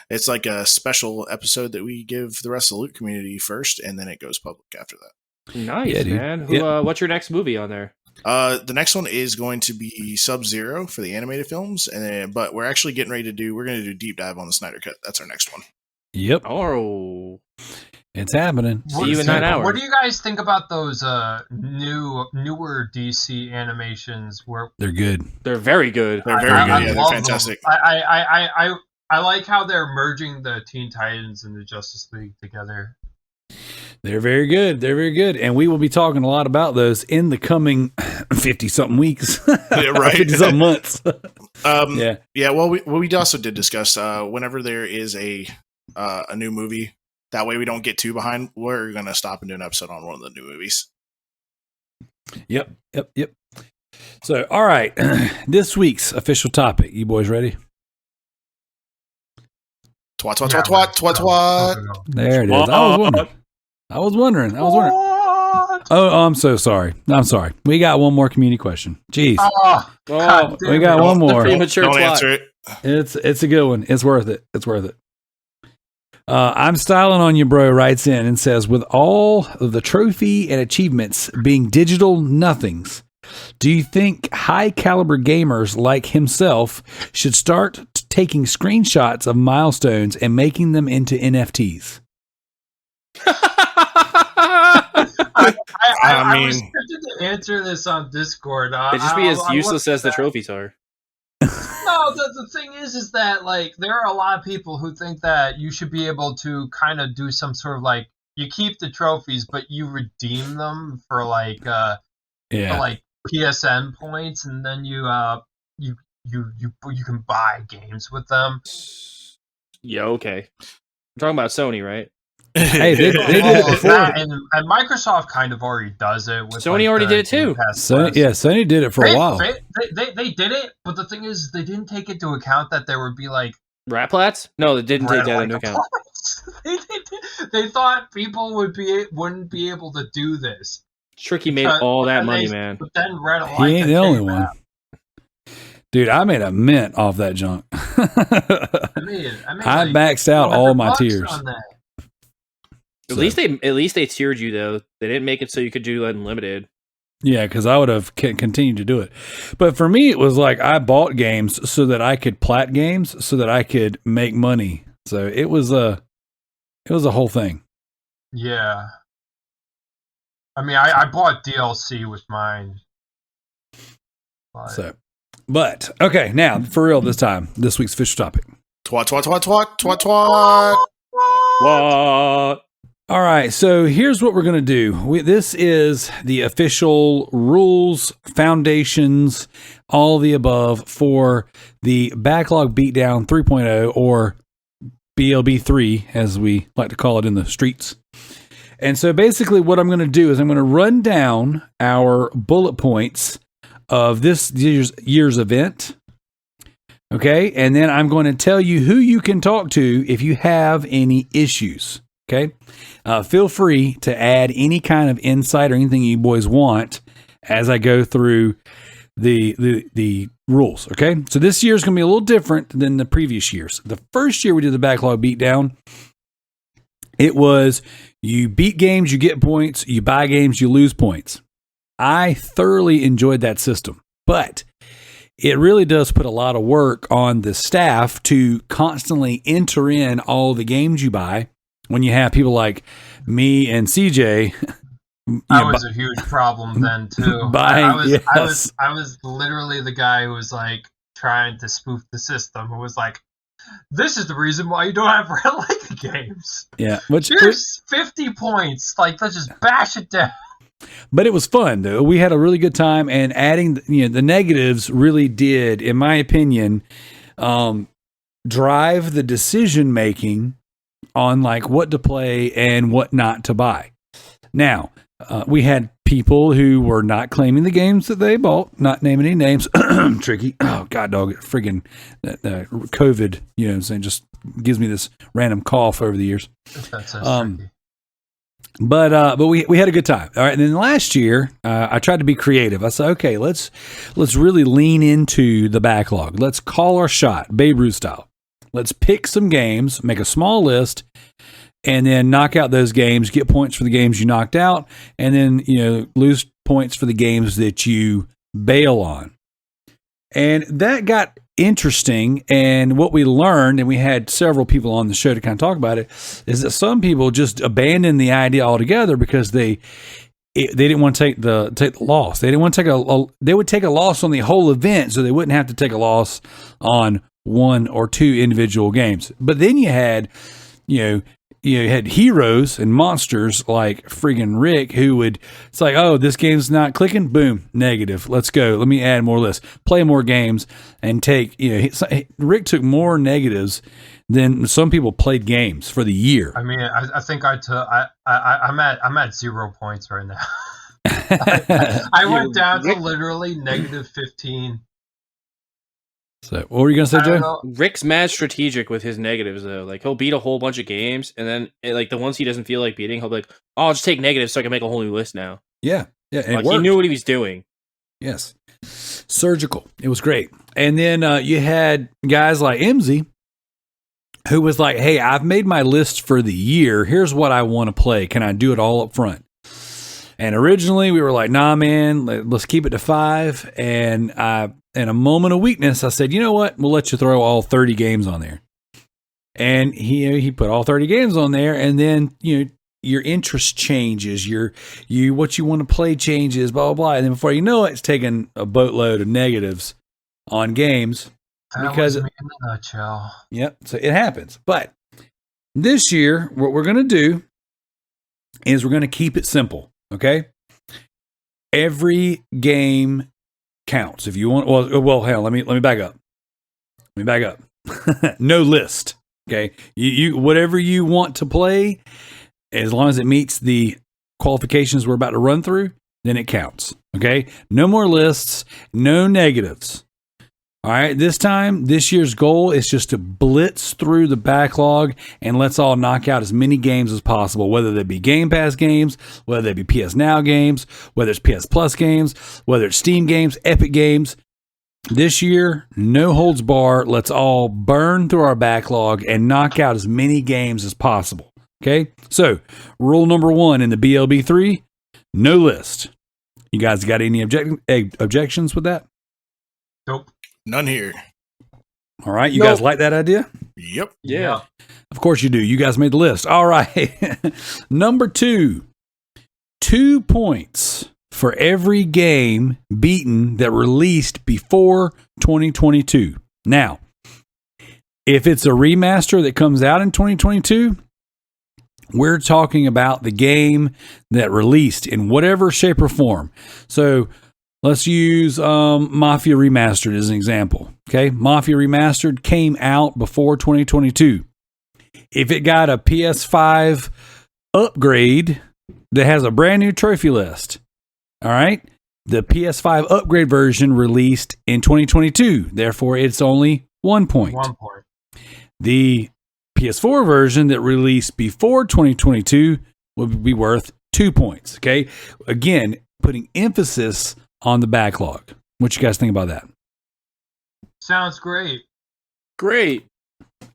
it's like a special episode that we give the rest of the Loot community first, and then it goes public after that. Nice, Yeah, dude. man. Yeah. What's your next movie on there? The next one is going to be Sub-Zero for the animated films, and then, but we're actually getting ready to we're going to do deep dive on the Snyder Cut. That's our next one. Yep. Oh, It's happening. See you in 9 hours. What do you guys think about those newer DC animations? Where They're good. they're very good. They're very I good. Yeah, they're love fantastic. them. I like how they're merging the Teen Titans and the Justice League together. They're very good. They're very good. And we will be talking a lot about those in the coming 50-something weeks. Yeah, right. 50-something months. Yeah. Yeah. Well, we also did discuss whenever there is a new movie. That way we don't get too behind. We're going to stop and do an episode on one of the new movies. Yep. So, all right. This week's official topic. You boys ready? Twat. There it is. I was wondering. Oh, I'm so sorry. We got one more community question. Jeez. God damn We got it. one more. Premature Don't twat. answer it. It's a good one. It's worth it. I'm styling on you, bro. Writes in and says, with all of the trophy and achievements being digital nothings, do you think high caliber gamers like himself should start taking screenshots of milestones and making them into NFTs? I was tempted to answer this on Discord. It'd just be as useless as the trophies are. No, the thing is that like there are a lot of people who think that you should be able to kind of do some sort of like you keep the trophies, but you redeem them for like for like PSN points, and then you can buy games with them. Yeah, okay. We're talking about Sony, right? Hey, they did it before. And Microsoft kind of already does it. With Sony already did it too. Sony did it for a while. They did it, but the thing is, they didn't take into account that there would be like Rat Plats? No, they didn't take that into account. They thought people wouldn't be able to do this. Tricky made all that money, man. But then Red He ain't the only one. Dude, I made a mint off that junk. I maxed out all my tiers. At least they tiered you though. They didn't make it so you could do unlimited. Yeah, because I would have continued to do it. But for me, it was like I bought games so that I could plat games so that I could make money. So it was a whole thing. Yeah. I mean, I bought DLC with mine. But okay, now for real this time, this week's official topic. Twat. What? All right, so here's what we're going to do. This is the official rules, foundations, all the above for the Backlog Beatdown 3.0 or BLB3, as we like to call it in the streets. And so basically what I'm going to do is I'm going to run down our bullet points of this year's event. Okay, and then I'm going to tell you who you can talk to if you have any issues. Okay, feel free to add any kind of insight or anything you boys want as I go through the rules. Okay, so this year is going to be a little different than the previous years. The first year we did the Backlog Beatdown, it was you beat games, you get points, you buy games, you lose points. I thoroughly enjoyed that system, but it really does put a lot of work on the staff to constantly enter in all the games you buy. When you have people like me and CJ, that was a huge problem then too. I was literally the guy who was like trying to spoof the system. Who was like, "This is the reason why you don't have red light games." Yeah, here's 50 points. Like, let's just bash it down. But it was fun, though. We had a really good time, and adding, the negatives really did, in my opinion, drive the decision making on like what to play and what not to buy. Now, we had people who were not claiming the games that they bought, not naming any names. Tricky. Oh, God, dog. Friggin' COVID, you know what I'm saying, just gives me this random cough over the years. That's tricky. But we had a good time. All right. And then last year, I tried to be creative. I said, okay, let's really lean into the backlog. Let's call our shot, Babe Ruth style. Let's pick some games, make a small list, and then knock out those games, get points for the games you knocked out, and then, lose points for the games that you bail on. And that got interesting. And what we learned, and we had several people on the show to kind of talk about it, is that some people just abandoned the idea altogether because they didn't want to take the loss. They didn't want to take they would take a loss on the whole event, so they wouldn't have to take a loss on one or two individual games. But then you had, you had heroes and monsters like friggin' Rick who would, it's like, oh, this game's not clicking. Boom, negative. Let's go. Let me add more lists, play more games, and take, Rick took more negatives than some people played games for the year. I mean, I think I'm at 0 points right now. I went down to literally negative 15. So what were you going to say, Joe? Rick's mad strategic with his negatives, though. Like, he'll beat a whole bunch of games, and then, like, the ones he doesn't feel like beating, he'll be like, oh, I'll just take negatives so I can make a whole new list now. Yeah. And like, he knew what he was doing. Yes. Surgical. It was great. And then you had guys like MZ, who was like, hey, I've made my list for the year. Here's what I want to play. Can I do it all up front? And originally we were like, nah, man, let's keep it to 5. And in a moment of weakness, I said, you know what? We'll let you throw all 30 games on there. And he put all 30 games on there. And then, your interest changes, what you want to play changes, blah, blah, blah. And then before you know it, it's taking a boatload of negatives on games. That was me in a nutshell. Yep. So it happens. But this year, what we're going to do is we're going to keep it simple. Okay. Every game counts. If you want, well, hell, let me back up. No list. Okay. You whatever you want to play, as long as it meets the qualifications we're about to run through, then it counts. Okay. No more lists, no negatives. All right, this year's goal is just to blitz through the backlog and let's all knock out as many games as possible, whether they be Game Pass games, whether they be PS Now games, whether it's PS Plus games, whether it's Steam games, Epic games. This year, no holds bar. Let's all burn through our backlog and knock out as many games as possible. Okay, so rule number 1 in the BLB3, no list. You guys got any objections with that? Nope. None here. All right. You guys like that idea? Yep. Yeah. Of course you do. You guys made the list. All right. Number 2, 2 points for every game beaten that released before 2022. Now, if it's a remaster that comes out in 2022, we're talking about the game that released in whatever shape or form. So, let's use Mafia Remastered as an example. Okay, Mafia Remastered came out before 2022. If it got a PS5 upgrade that has a brand new trophy list, all right, the PS5 upgrade version released in 2022. Therefore, it's only 1 point. 1 point. The PS4 version that released before 2022 would be worth 2 points. Okay, again, putting emphasis on the backlog. What you guys think about that? Sounds great. Great.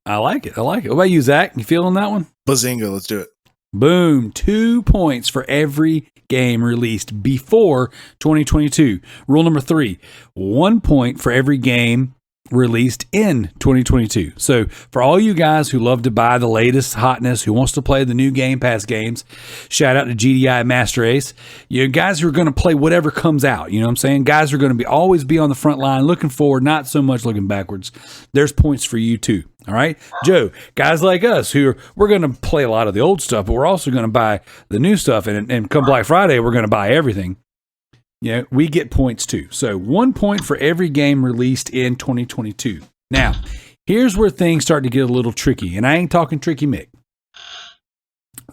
I like it. What about you, Zach? You feeling that one? Bazinga, let's do it. Boom. 2 points for every game released before 2022. Rule number 3, 1 point for every game released in 2022. So for all you guys who love to buy the latest hotness, who wants to play the new Game Pass games, shout out to GDI Master Ace. You guys who are going to play whatever comes out, you know what I'm saying? Guys are going to always be on the front line, looking forward, not so much looking backwards. There's points for you too. All right, Joe, guys like us we're going to play a lot of the old stuff, but we're also going to buy the new stuff. And come Black Friday, we're going to buy everything. Yeah, we get points too. So 1 point for every game released in 2022. Now, here's where things start to get a little tricky. And I ain't talking tricky Mick.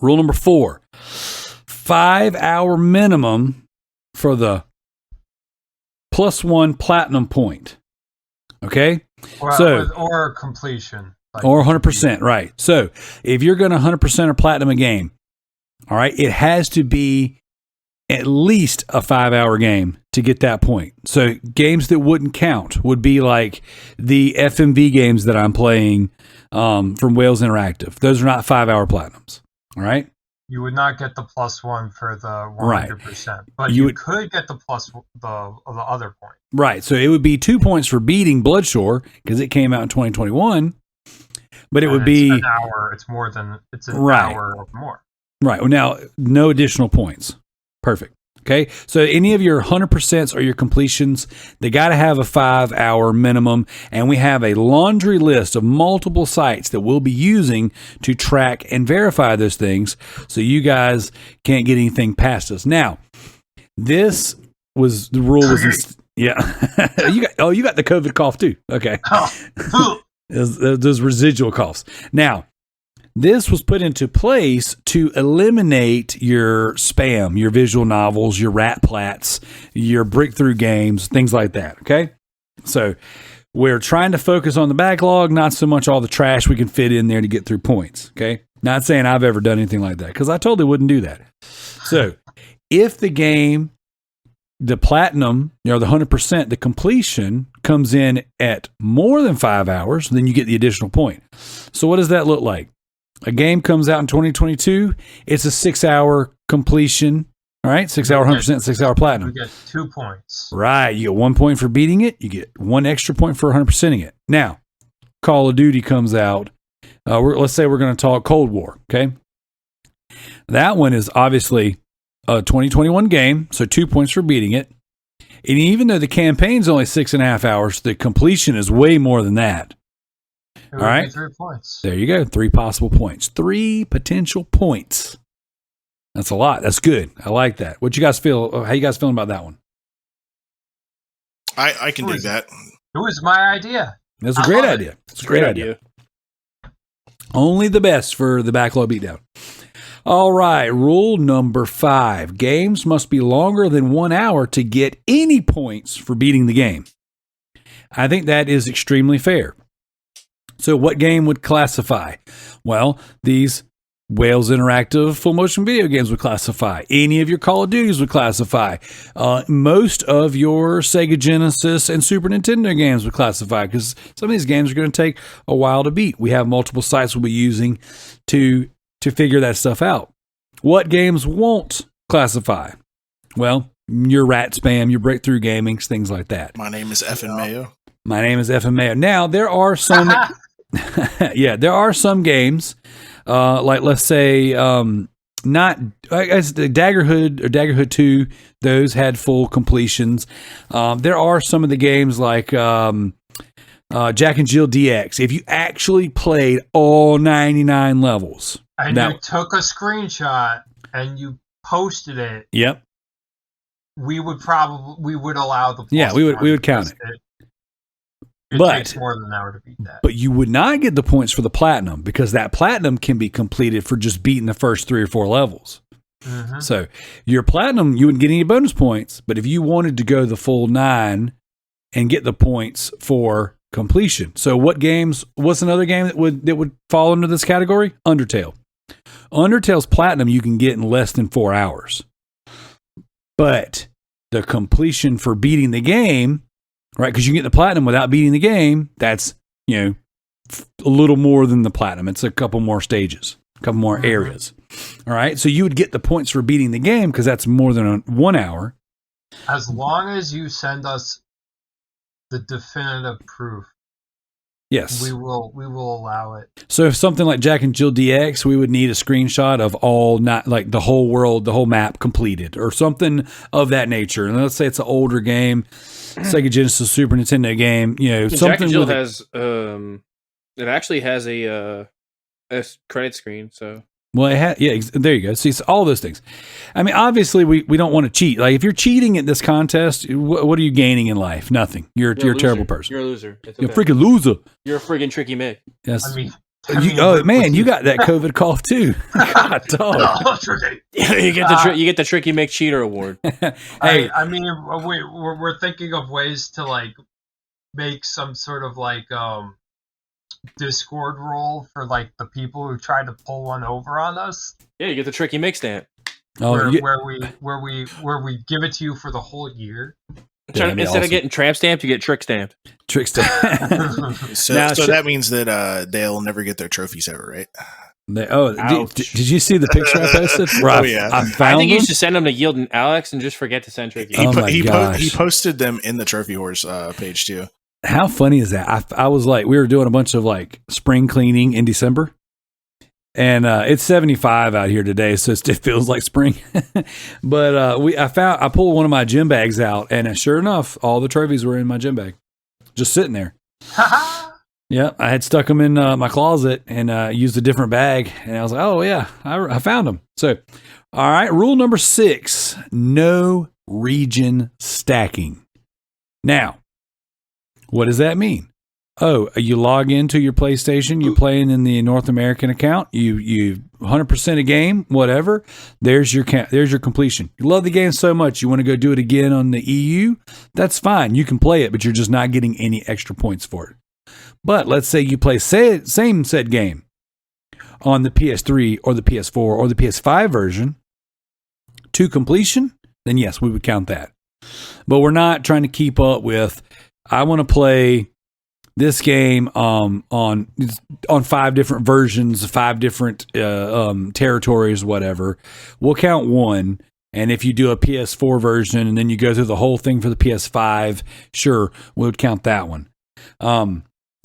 Rule number 4, 5 hour minimum for the +1 platinum point. Okay? Or completion. Or 100%, right. So if you're going to 100% or platinum a game, all right, it has to be at least a 5 hour game to get that point. So games that wouldn't count would be like the FMV games that I'm playing from Wales Interactive. Those are not 5 hour platinums. All right. You would not get the +1 for the 100%, right. But you could get the other point. Right. So it would be 2 points for beating Bloodshore because it came out in 2021. But it would be an hour. It's an hour or more. Right. Well, now no additional points. Perfect. Okay. So any of your 100% or your completions, they got to have a 5 hour minimum. And we have a laundry list of multiple sites that we'll be using to track and verify those things. So you guys can't get anything past us. Now, this was the rule. Yeah. you got the COVID cough too. Okay. Those residual coughs. Now, this was put into place to eliminate your spam, your visual novels, your rat plats, your breakthrough games, things like that. Okay. So we're trying to focus on the backlog, not so much all the trash we can fit in there to get through points. Okay. Not saying I've ever done anything like that because I totally wouldn't do that. So if the game, the platinum, the 100%, the completion comes in at more than 5 hours, then you get the additional point. So what does that look like? A game comes out in 2022. It's a 6 hour completion. All right. 6 hour 100%, 6 hour platinum. You get 2 points. Right. You get 1 point for beating it. You get 1 extra point for 100%ing it. Now, Call of Duty comes out. Let's say we're going to talk Cold War. Okay. That one is obviously a 2021 game. So 2 points for beating it. And even though the campaign's only 6.5 hours, the completion is way more than that. All right. 3 points. There you go. 3 possible points. 3 potential points. That's a lot. That's good. I like that. What you guys feel? How you guys feeling about that one? I can do that. It was my idea. That's a great idea. It's a great idea. Only the best for the Backlog Beatdown. All right. Rule number 5. Games must be longer than 1 hour to get any points for beating the game. I think that is extremely fair. So what game would classify? Well, these Wales Interactive full motion video games would classify. Any of your Call of Duties would classify. Most of your Sega Genesis and Super Nintendo games would classify because some of these games are going to take a while to beat. We have multiple sites we'll be using to figure that stuff out. What games won't classify? Well, your rat spam, your breakthrough gamings, things like that. My name is Effin Mayo. My name is Effin Mayo. Now, there are some... there are some games, like let's say, not I guess the Daggerhood or Daggerhood 2, those had full completions. There are some of the games like Jack and Jill DX. If you actually played all 99 levels, and you took a screenshot and you posted it, yep, we would allow the we would count it. It takes more than an hour to beat that. But you would not get the points for the platinum because that platinum can be completed for just beating the first 3 or 4 levels. Mm-hmm. So your platinum, you wouldn't get any bonus points. But if you wanted to go the full 9 and get the points for completion. So what's another game that would fall under this category? Undertale. Undertale's platinum you can get in less than 4 hours. But the completion for beating the game, right? Because you can get the platinum without beating the game. That's, a little more than the platinum. It's a couple more stages, a couple more areas. All right. So you would get the points for beating the game because that's more than 1 hour. As long as you send us the definitive proof. Yes. We will allow it. So if something like Jack and Jill DX, we would need a screenshot of all, not like the whole world, the whole map completed or something of that nature. And let's say it's an older game, Sega Genesis, Super Nintendo game, something. Jack and Jill has It actually has a credit screen, so. Well, there you go. See, it's all those things. I mean, obviously, we don't want to cheat. Like, if you're cheating at this contest, what are you gaining in life? Nothing. You're a terrible person. You're a loser. It's You're a okay. freaking loser. You're a friggin' tricky Mick. Yes. I mean, you got that COVID cough too. God, dog. you get the Tricky Mick Cheater Award. Hey, I mean, we're thinking of ways to like make some sort of like Discord role for like the people who tried to pull one over on us. Yeah, you get the Tricky Mick stamp. oh, Where we give it to you for the whole year. that'd be Instead awesome. of getting tramp stamped, you get trick stamped. Trickster. So, Now, so sh- that means that they'll never get their trophies ever, right? Ouch. Did you see the picture I posted? Where Oh, I yeah. I I found think you them? should send them to Yield and Alex and just forget to send Tricky. Oh my gosh. He posted them in the Trophy Horse page too. How funny is that? I was like, we were doing a bunch of like spring cleaning in December, and it's 75 out here today, so it feels like spring. But I pulled one of my gym bags out, and sure enough, all the trophies were in my gym bag, just sitting there. Yeah, I had stuck them in my closet and used a different bag, and I was like, oh yeah, I found them. So, all right, rule number 6: no region stacking. Now, what does that mean? Oh, you log into your PlayStation, you're playing in the North American account, you 100% a game, whatever. There's your completion. You love the game so much, you want to go do it again on the EU. That's fine. You can play it, but you're just not getting any extra points for it. But let's say you play same said game on the PS3 or the PS4 or the PS5 version to completion, then yes, we would count that. But we're not trying to keep up with, I want to play this game on 5 different versions, 5 different territories, whatever. We'll count 1. And if you do a PS4 version and then you go through the whole thing for the PS5, sure, we would count that one.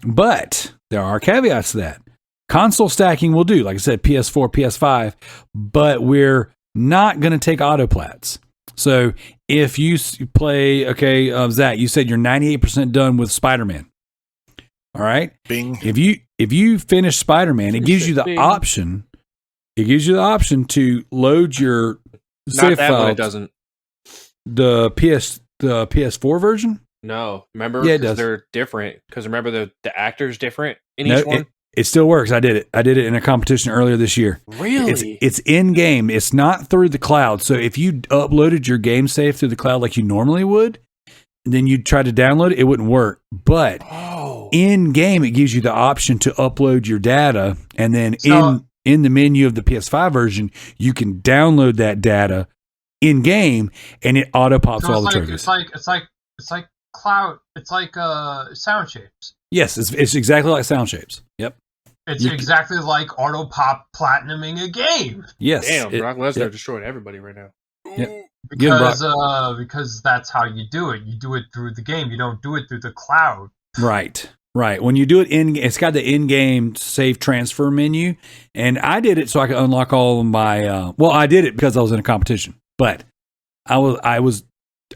But there are caveats to that. Console stacking will do, like I said, PS4, PS5, but we're not going to take autoplats. So if you play, Zach, you said you're 98% done with Spider-Man. All right. Bing. If you finish Spider-Man, it gives you the option. It gives you the option to load your save Not that one, file. it doesn't. The PS4 version. No, remember? Yeah, it 'Cause does. they're different. Because remember, the actor's different in No, each one. it still works. I did it in a competition earlier this year. Really? It's in game. It's not through the cloud. So if you uploaded your game save through the cloud like you normally would, then you try to download it, it wouldn't work. But in game, it gives you the option to upload your data, and then in the menu of the PS5 version, you can download that data in game, and it auto pops all the trophies. It's like cloud. It's like sound shapes. Yes, it's exactly like sound shapes. Yep. It's exactly like auto pop platinuming a game. Yes. Damn, Brock Lesnar destroyed everybody right now. Yep. Because that's how you do it. You do it through the game. You don't do it through the cloud. Right. When you do it it's got the in-game save transfer menu, and I did it so I could unlock all of my. I did it because I was in a competition, but I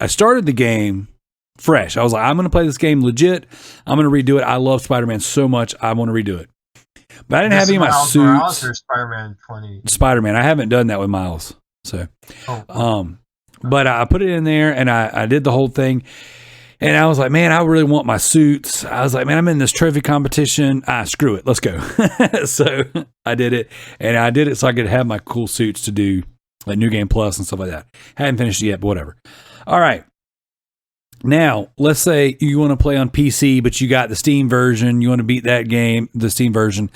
started the game fresh. I was like, I'm going to play this game legit. I'm going to redo it. I love Spider-Man so much. I want to redo it. But I didn't have any of my Miles Morales suits. or Spider-Man 20. Spider-Man. I haven't done that with Miles. So, but I put it in there and I did the whole thing. And I was like, man, I really want my suits. I was like, man, I'm in this trophy competition. Screw it. Let's go. So I did it. And I did it so I could have my cool suits to do like New Game Plus and stuff like that. Haven't finished it yet, but whatever. All right. Now, let's say you want to play on PC, but you got the Steam version. You want to beat that game, the Steam version.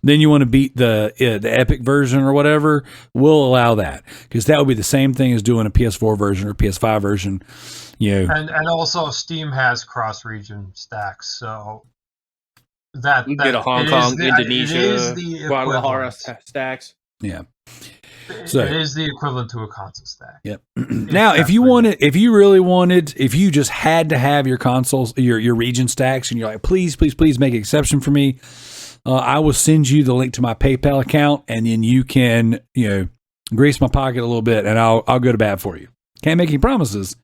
Then you want to beat the Epic version or whatever. We'll allow that because that would be the same thing as doing a PS4 version or PS5 version. You know. And also Steam has cross-region stacks, so that You get a Hong Kong, Indonesia, Guadalajara stacks. Yeah. So it is the equivalent to a console stack. Yep. Now, if you just had to have your consoles, your region stacks, and you're like, please make an exception for me, I will send you the link to my PayPal account, and then you can, grease my pocket a little bit, and I'll go to bat for you. Can't make any promises,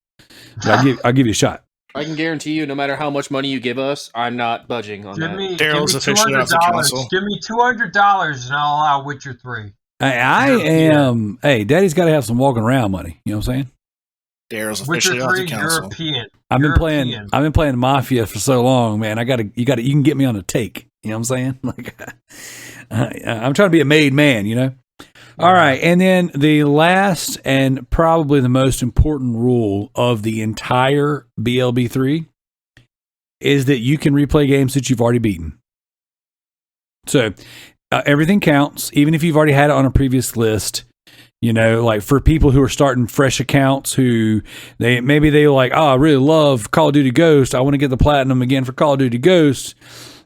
but I'll give you a shot. I can guarantee you, no matter how much money you give us, I'm not budging on that. Daryl's officially off the council. Give me $200 and I'll allow Witcher 3. I am. Hey, Daddy's got to have some walking around money. You know what I'm saying? Daryl's officially off the council. European. I've been playing Mafia for so long, man. You can get me on a take. You know what I'm saying? Like, I'm trying to be a made man, you know? All right. And then the last and probably the most important rule of the entire BLB3 is that you can replay games that you've already beaten. So everything counts, even if you've already had it on a previous list. You know, like for people who are starting fresh accounts who they like, oh, I really love Call of Duty Ghost. I want to get the platinum again for Call of Duty Ghost,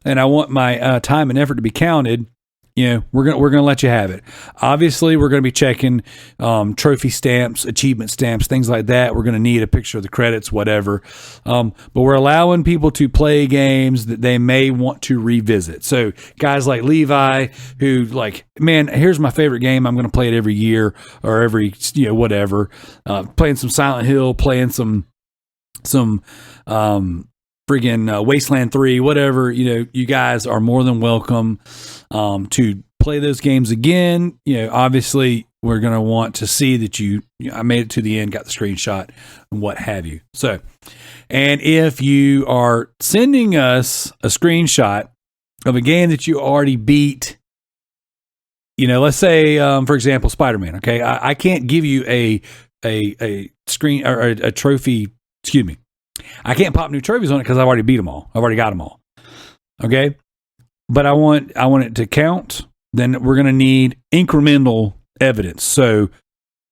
and I want my time and effort to be counted. You know, we're gonna let you have it. Obviously, we're gonna be checking trophy stamps, achievement stamps, things like that. We're gonna need a picture of the credits, whatever. But we're allowing people to play games that they may want to revisit. So guys like Levi, who like, man, here's my favorite game. I'm gonna play it every year or every whatever. Playing some Silent Hill, playing some friggin' Wasteland 3, whatever, you guys are more than welcome to play those games again. Obviously we're going to want to see that I made it to the end, got the screenshot and what have you. So, and if you are sending us a screenshot of a game that you already beat, let's say, for example, Spider-Man. Okay. I can't give you a screen or a trophy, excuse me. I can't pop new trophies on it because I've already beat them all. I've already got them all. Okay. But I want it to count. Then we're going to need incremental evidence. So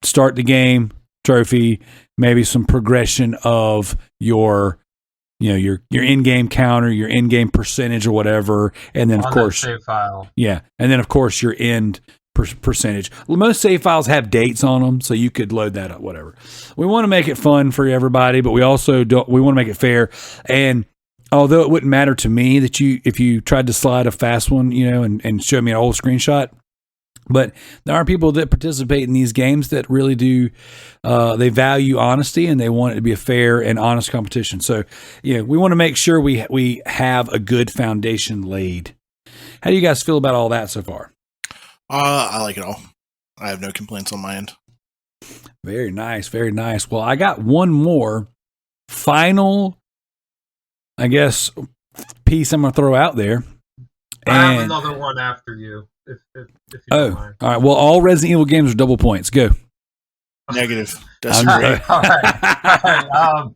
start the game, trophy, maybe some progression of your in-game counter, your in-game percentage or whatever. And then, of course, save file. Yeah. And then, of course, your end percentage. Most save files have dates on them, so you could load that up, whatever. We want to make it fun for everybody, but we also we want to make it fair. And although it wouldn't matter to me that if you tried to slide a fast one, and show me an old screenshot, but there are people that participate in these games that really do, they value honesty and they want it to be a fair and honest competition. So, we want to make sure we have a good foundation laid. How do you guys feel about all that so far? I like it all. I have no complaints on my end. Very nice, very nice. Well, I got one more final, I guess, piece I'm going to throw out there. I have another one after you, if you don't mind. All right. Well, all Resident Evil games are double points. Go. Negative. Disagree. All right.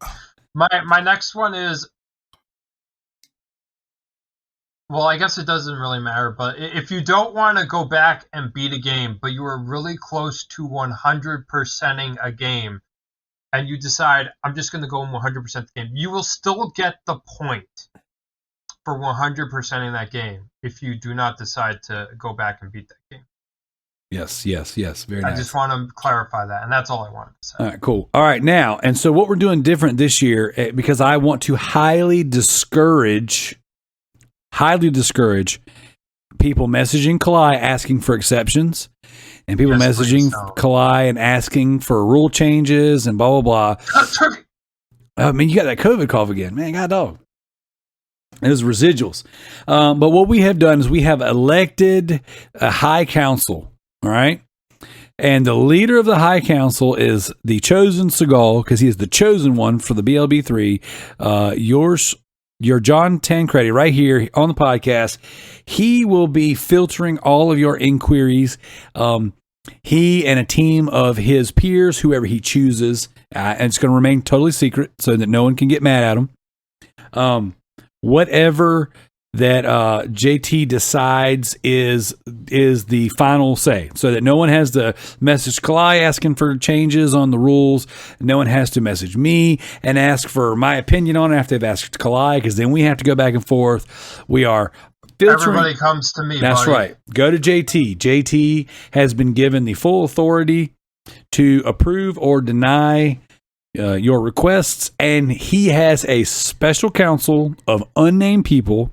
My next one is, well, I guess it doesn't really matter, but if you don't want to go back and beat a game, but you were really close to 100%ing a game, and you decide, I'm just going to go and 100% the game, you will still get the point for 100%ing that game if you do not decide to go back and beat that game. Yes. Very nice. I just want to clarify that, and that's all I wanted to say. All right, cool. All right, now, and so what we're doing different this year, because I want to highly discourage people messaging Kalai asking for exceptions, and people messaging Kalai and asking for rule changes and blah, blah, blah. I mean, you got that COVID cough again. Man, god dog. It was residuals. But what we have done is we have elected a high council, all right? And the leader of the high council is the Chosen Seagull, because he is the chosen one for the BLB3. Your John Tancredi right here on the podcast, he will be filtering all of your inquiries. He and a team of his peers, whoever he chooses, and it's going to remain totally secret so that no one can get mad at him. Whatever that JT decides is the final say, so that no one has to message Kalai asking for changes on the rules. No one has to message me and ask for my opinion on it after they've asked Kalai, because then we have to go back and forth. We are filtering. Everybody comes to me. That's buddy. right. Go to JT. JT has been given the full authority to approve or deny your requests, and he has a special council of unnamed people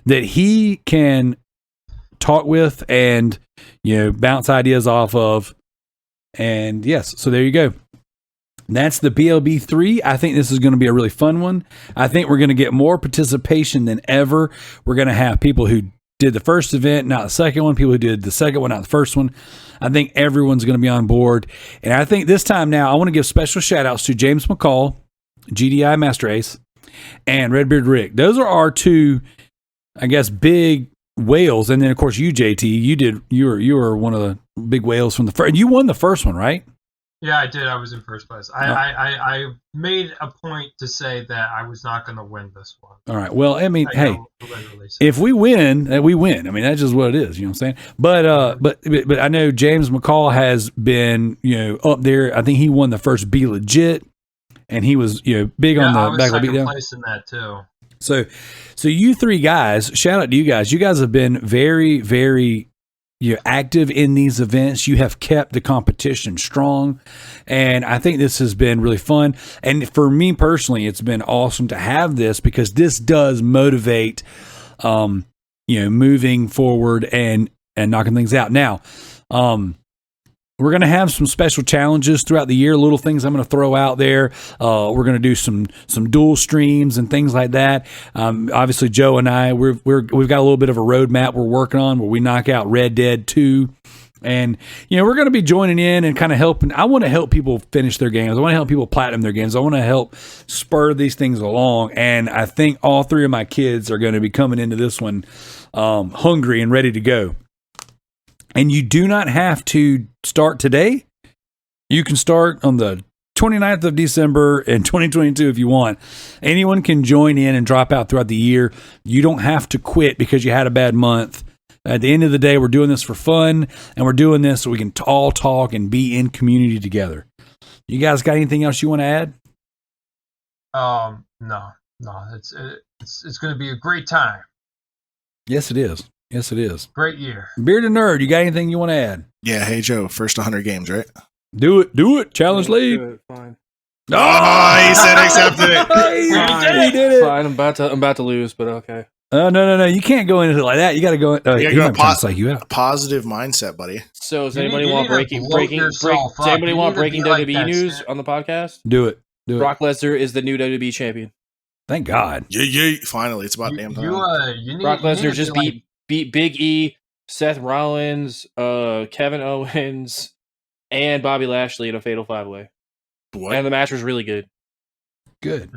that he can talk with and bounce ideas off of. And yes, so there you go. That's the BLB 3. I think this is going to be a really fun one. I think we're going to get more participation than ever. We're going to have people who did the first event, not the second one, people who did the second one, not the first one. I think everyone's going to be on board. And I think this time now, I want to give special shout outs to James McCall, GDI Master Ace, and Redbeard Rick. Those are our two, I guess, big whales. And then, of course, you, JT, you were one of the big whales from the first. And you won the first one, right? Yeah, I did. I was in first place. I made a point to say that I was not going to win this one. All right. Well, I mean, if we win, we win. I mean, that's just what it is. You know what I'm saying? But I know James McCall has been, up there. I think he won the first Be Legit, and he was, big on the Backlog Beatdown. Place in that too. So you three guys, shout out to you guys. You guys have been very, very active in these events. You have kept the competition strong, and I think this has been really fun. And for me personally, it's been awesome to have this because this does motivate, moving forward and knocking things out. Now, we're going to have some special challenges throughout the year, little things I'm going to throw out there. We're going to do some dual streams and things like that. Obviously, Joe and I, we've got a little bit of a roadmap we're working on where we knock out Red Dead 2. And, we're going to be joining in and kind of helping. I want to help people finish their games. I want to help people platinum their games. I want to help spur these things along. And I think all three of my kids are going to be coming into this one hungry and ready to go. And you do not have to start today. You can start on the 29th of December in 2022 if you want. Anyone can join in and drop out throughout the year. You don't have to quit because you had a bad month. At the end of the day, we're doing this for fun, and we're doing this so we can all talk and be in community together. You guys got anything else you want to add? No. It's going to be a great time. Yes, it is. Yes, it is. Great year. Bearded Nerd, you got anything you want to add? Yeah, hey Joe, first 100 games, right? Do it. Challenge league. Fine. Oh, he said accepted it. He did it. Fine. I'm about to lose, but okay. Oh no! You can't go into it like that. You got to go. You got to psych you out. Positive mindset, buddy. So, does anybody want breaking WWE news on the podcast? Do it. Brock Lesnar is the new WWE champion. Thank God. Yeah. Finally, it's about damn time. Brock Lesnar just beat Big E, Seth Rollins, Kevin Owens, and Bobby Lashley in a fatal 5-way. What? And the match was really good. Good.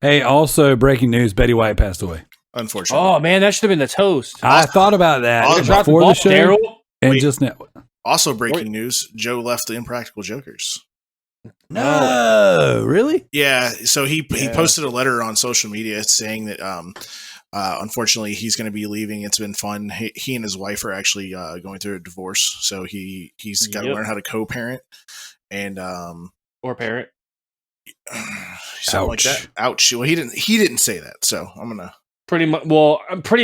Hey, also breaking news: Betty White passed away. Unfortunately. Oh man, that should have been the toast. I thought about that before the show, and just now. Also breaking news: Joe left the Impractical Jokers. No, really? Yeah. So he posted a letter on social media saying that unfortunately he's going to be leaving. It's been fun. He and his wife are actually going through a divorce, so he's got to learn how to co-parent and or parent. Something like that. Ouch. Well, he didn't say that, so I'm gonna pretty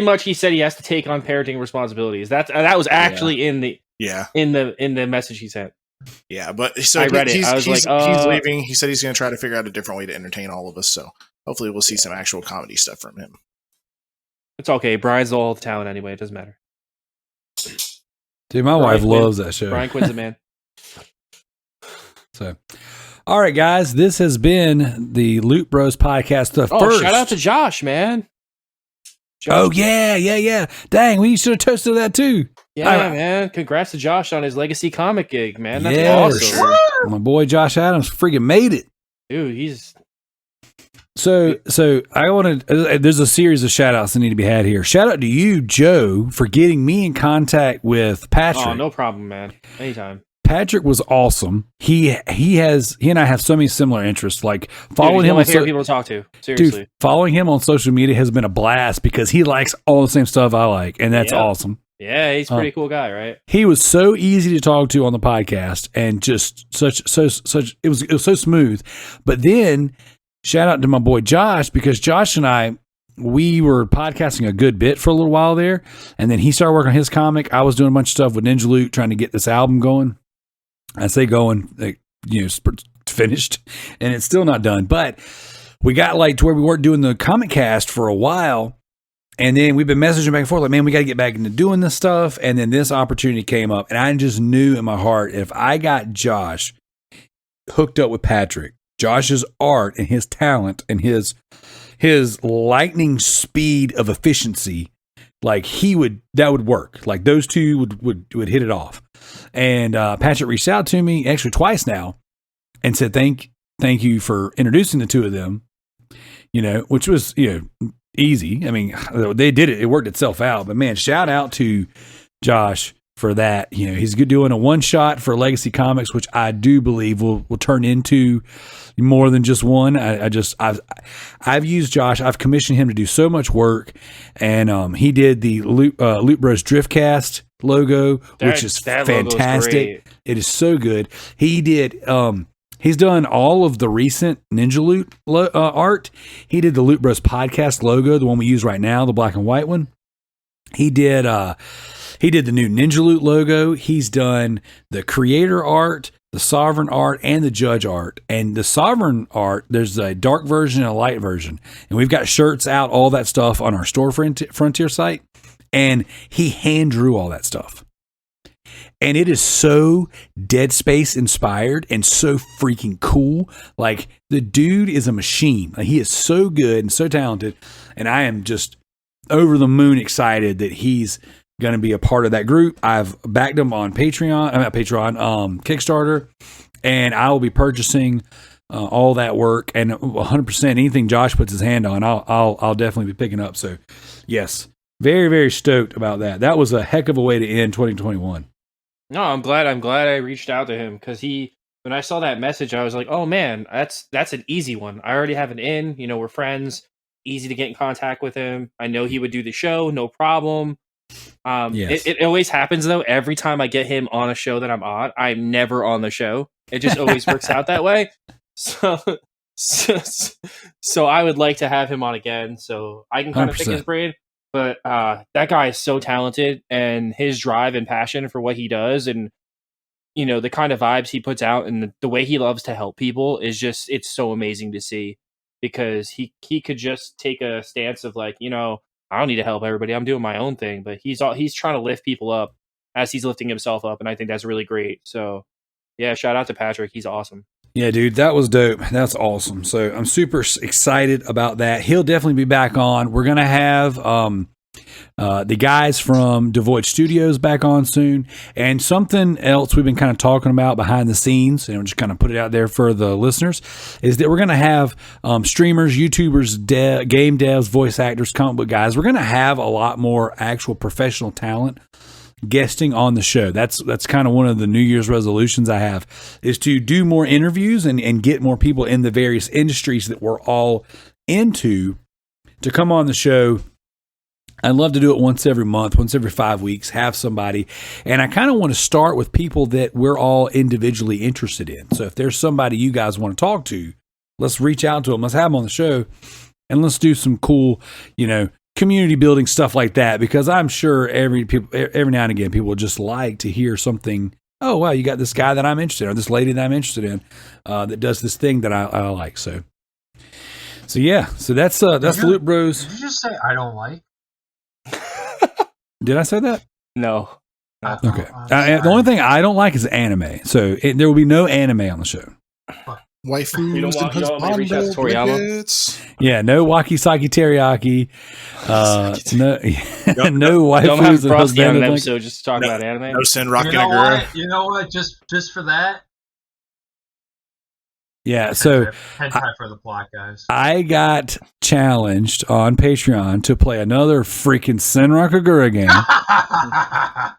much. He said he has to take on parenting responsibilities. That was actually in the message he sent. Yeah, but so I read it. I was he's leaving. He said he's going to try to figure out a different way to entertain all of us. So hopefully we'll see some actual comedy stuff from him. It's okay. Brian's all the talent anyway. It doesn't matter. Dude, my wife loves that show. Brian Quinn's the man. So, all right, guys, this has been the Loot Bros podcast. Shout out to Josh, man. Oh, yeah. Dang, we should have toasted that too. Yeah, man. Congrats to Josh on his Legacy comic gig, man. That's awesome. Sure. My boy Josh Adams freaking made it. Dude, he's... So I want to... There's a series of shout-outs that need to be had here. Shout out to you, Joe, for getting me in contact with Patrick. Oh, no problem, man. Anytime. Patrick was awesome. He and I have so many similar interests. Like following him, my favorite people to talk to. Seriously, dude, following him on social media has been a blast because he likes all the same stuff I like, and that's awesome. Yeah, he's a pretty cool guy, right? He was so easy to talk to on the podcast, and just such. It was so smooth. But then, shout out to my boy Josh because Josh and I. We were podcasting a good bit for a little while there, and then he started working on his comic. I was doing a bunch of stuff with Ninja Loot trying to get this album going. I say going, finished, and it's still not done. But we got to where we weren't doing the comic cast for a while, and then we've been messaging back and forth, like, man, we got to get back into doing this stuff. And then this opportunity came up, and I just knew in my heart, if I got Josh, hooked up with Patrick, Josh's art and his talent and his lightning speed of efficiency, like that would work. Like those two would hit it off. And Patrick reached out to me actually twice now and said, thank you for introducing the two of them, which was, easy. I mean, they did it. It worked itself out, but man, shout out to Josh for that. He's good doing a one shot for Legacy Comics, which I do believe will turn into more than just one. I've used Josh. I've commissioned him to do so much work, and he did the Loot Bros Driftcast logo, which is fantastic. It is so good. He did. He's done all of the recent Ninja Loot art. He did the Loot Bros podcast logo, the one we use right now, the black and white one. He did the new Ninja Loot logo. He's done the creator art, the sovereign art, and the judge art. And the sovereign art, there's a dark version and a light version. And we've got shirts out, all that stuff on our Store Frontier site. And he hand drew all that stuff. And it is so Dead Space inspired and so freaking cool. Like, the dude is a machine. Like, he is so good and so talented. And I am just over the moon excited that he's going to be a part of that group. I've backed him on Kickstarter. And I will be purchasing all that work. And 100% anything Josh puts his hand on, I'll definitely be picking up. So, yes, very, very stoked about that. That was a heck of a way to end 2021. No, I'm glad I reached out to him because when I saw that message, I was like, oh man, that's an easy one. I already have an in, we're friends, easy to get in contact with him. I know he would do the show, no problem. Yes. It always happens though. Every time I get him on a show that I'm on, I'm never on the show. It just always works out that way. So I would like to have him on again so I can kind of pick his brain. But that guy is so talented, and his drive and passion for what he does, and the kind of vibes he puts out, and the way he loves to help people is it's so amazing to see. Because he could just take a stance of like, I don't need to help everybody, I'm doing my own thing. But he's trying to lift people up as he's lifting himself up, and I think that's really great. So yeah, shout out to Patrick, he's awesome. Yeah, dude, that was dope. That's awesome. So I'm super excited about that. He'll definitely be back on. We're going to have the guys from Devoid Studios back on soon. And something else we've been kind of talking about behind the scenes, and we'll just kind of put it out there for the listeners, is that we're going to have streamers, YouTubers, game devs, voice actors, comic book guys. We're going to have a lot more actual professional talent guesting on the show. That's kind of one of the New Year's resolutions I have, is to do more interviews and get more people in the various industries that we're all into to come on the show. I'd love to do it once every month, once every 5 weeks, have somebody. And I kind of want to start with people that we're all individually interested in. So if there's somebody you guys want to talk to, let's reach out to them. Let's have them on the show and let's do some cool, community building stuff like that, because I'm sure every now and again people would just like to hear something. Oh wow, you got this guy that I'm interested in, or this lady that I'm interested in, that does this thing that I like. So yeah, so that's the Loot Bros. Did you just say I don't like? Did I say that? No. Okay. The only thing I don't like is anime. So there will be no anime on the show. Waifus. You don't want to reach out to Toriyama? Yeah, no Wakisaki teriyaki. No waifus. Don't have Frosty on an episode just to talk about anime. No Senrock You know what? Just for that. Yeah, so hentai for the plot, guys. I got challenged on Patreon to play another freaking Senran Kagura game. I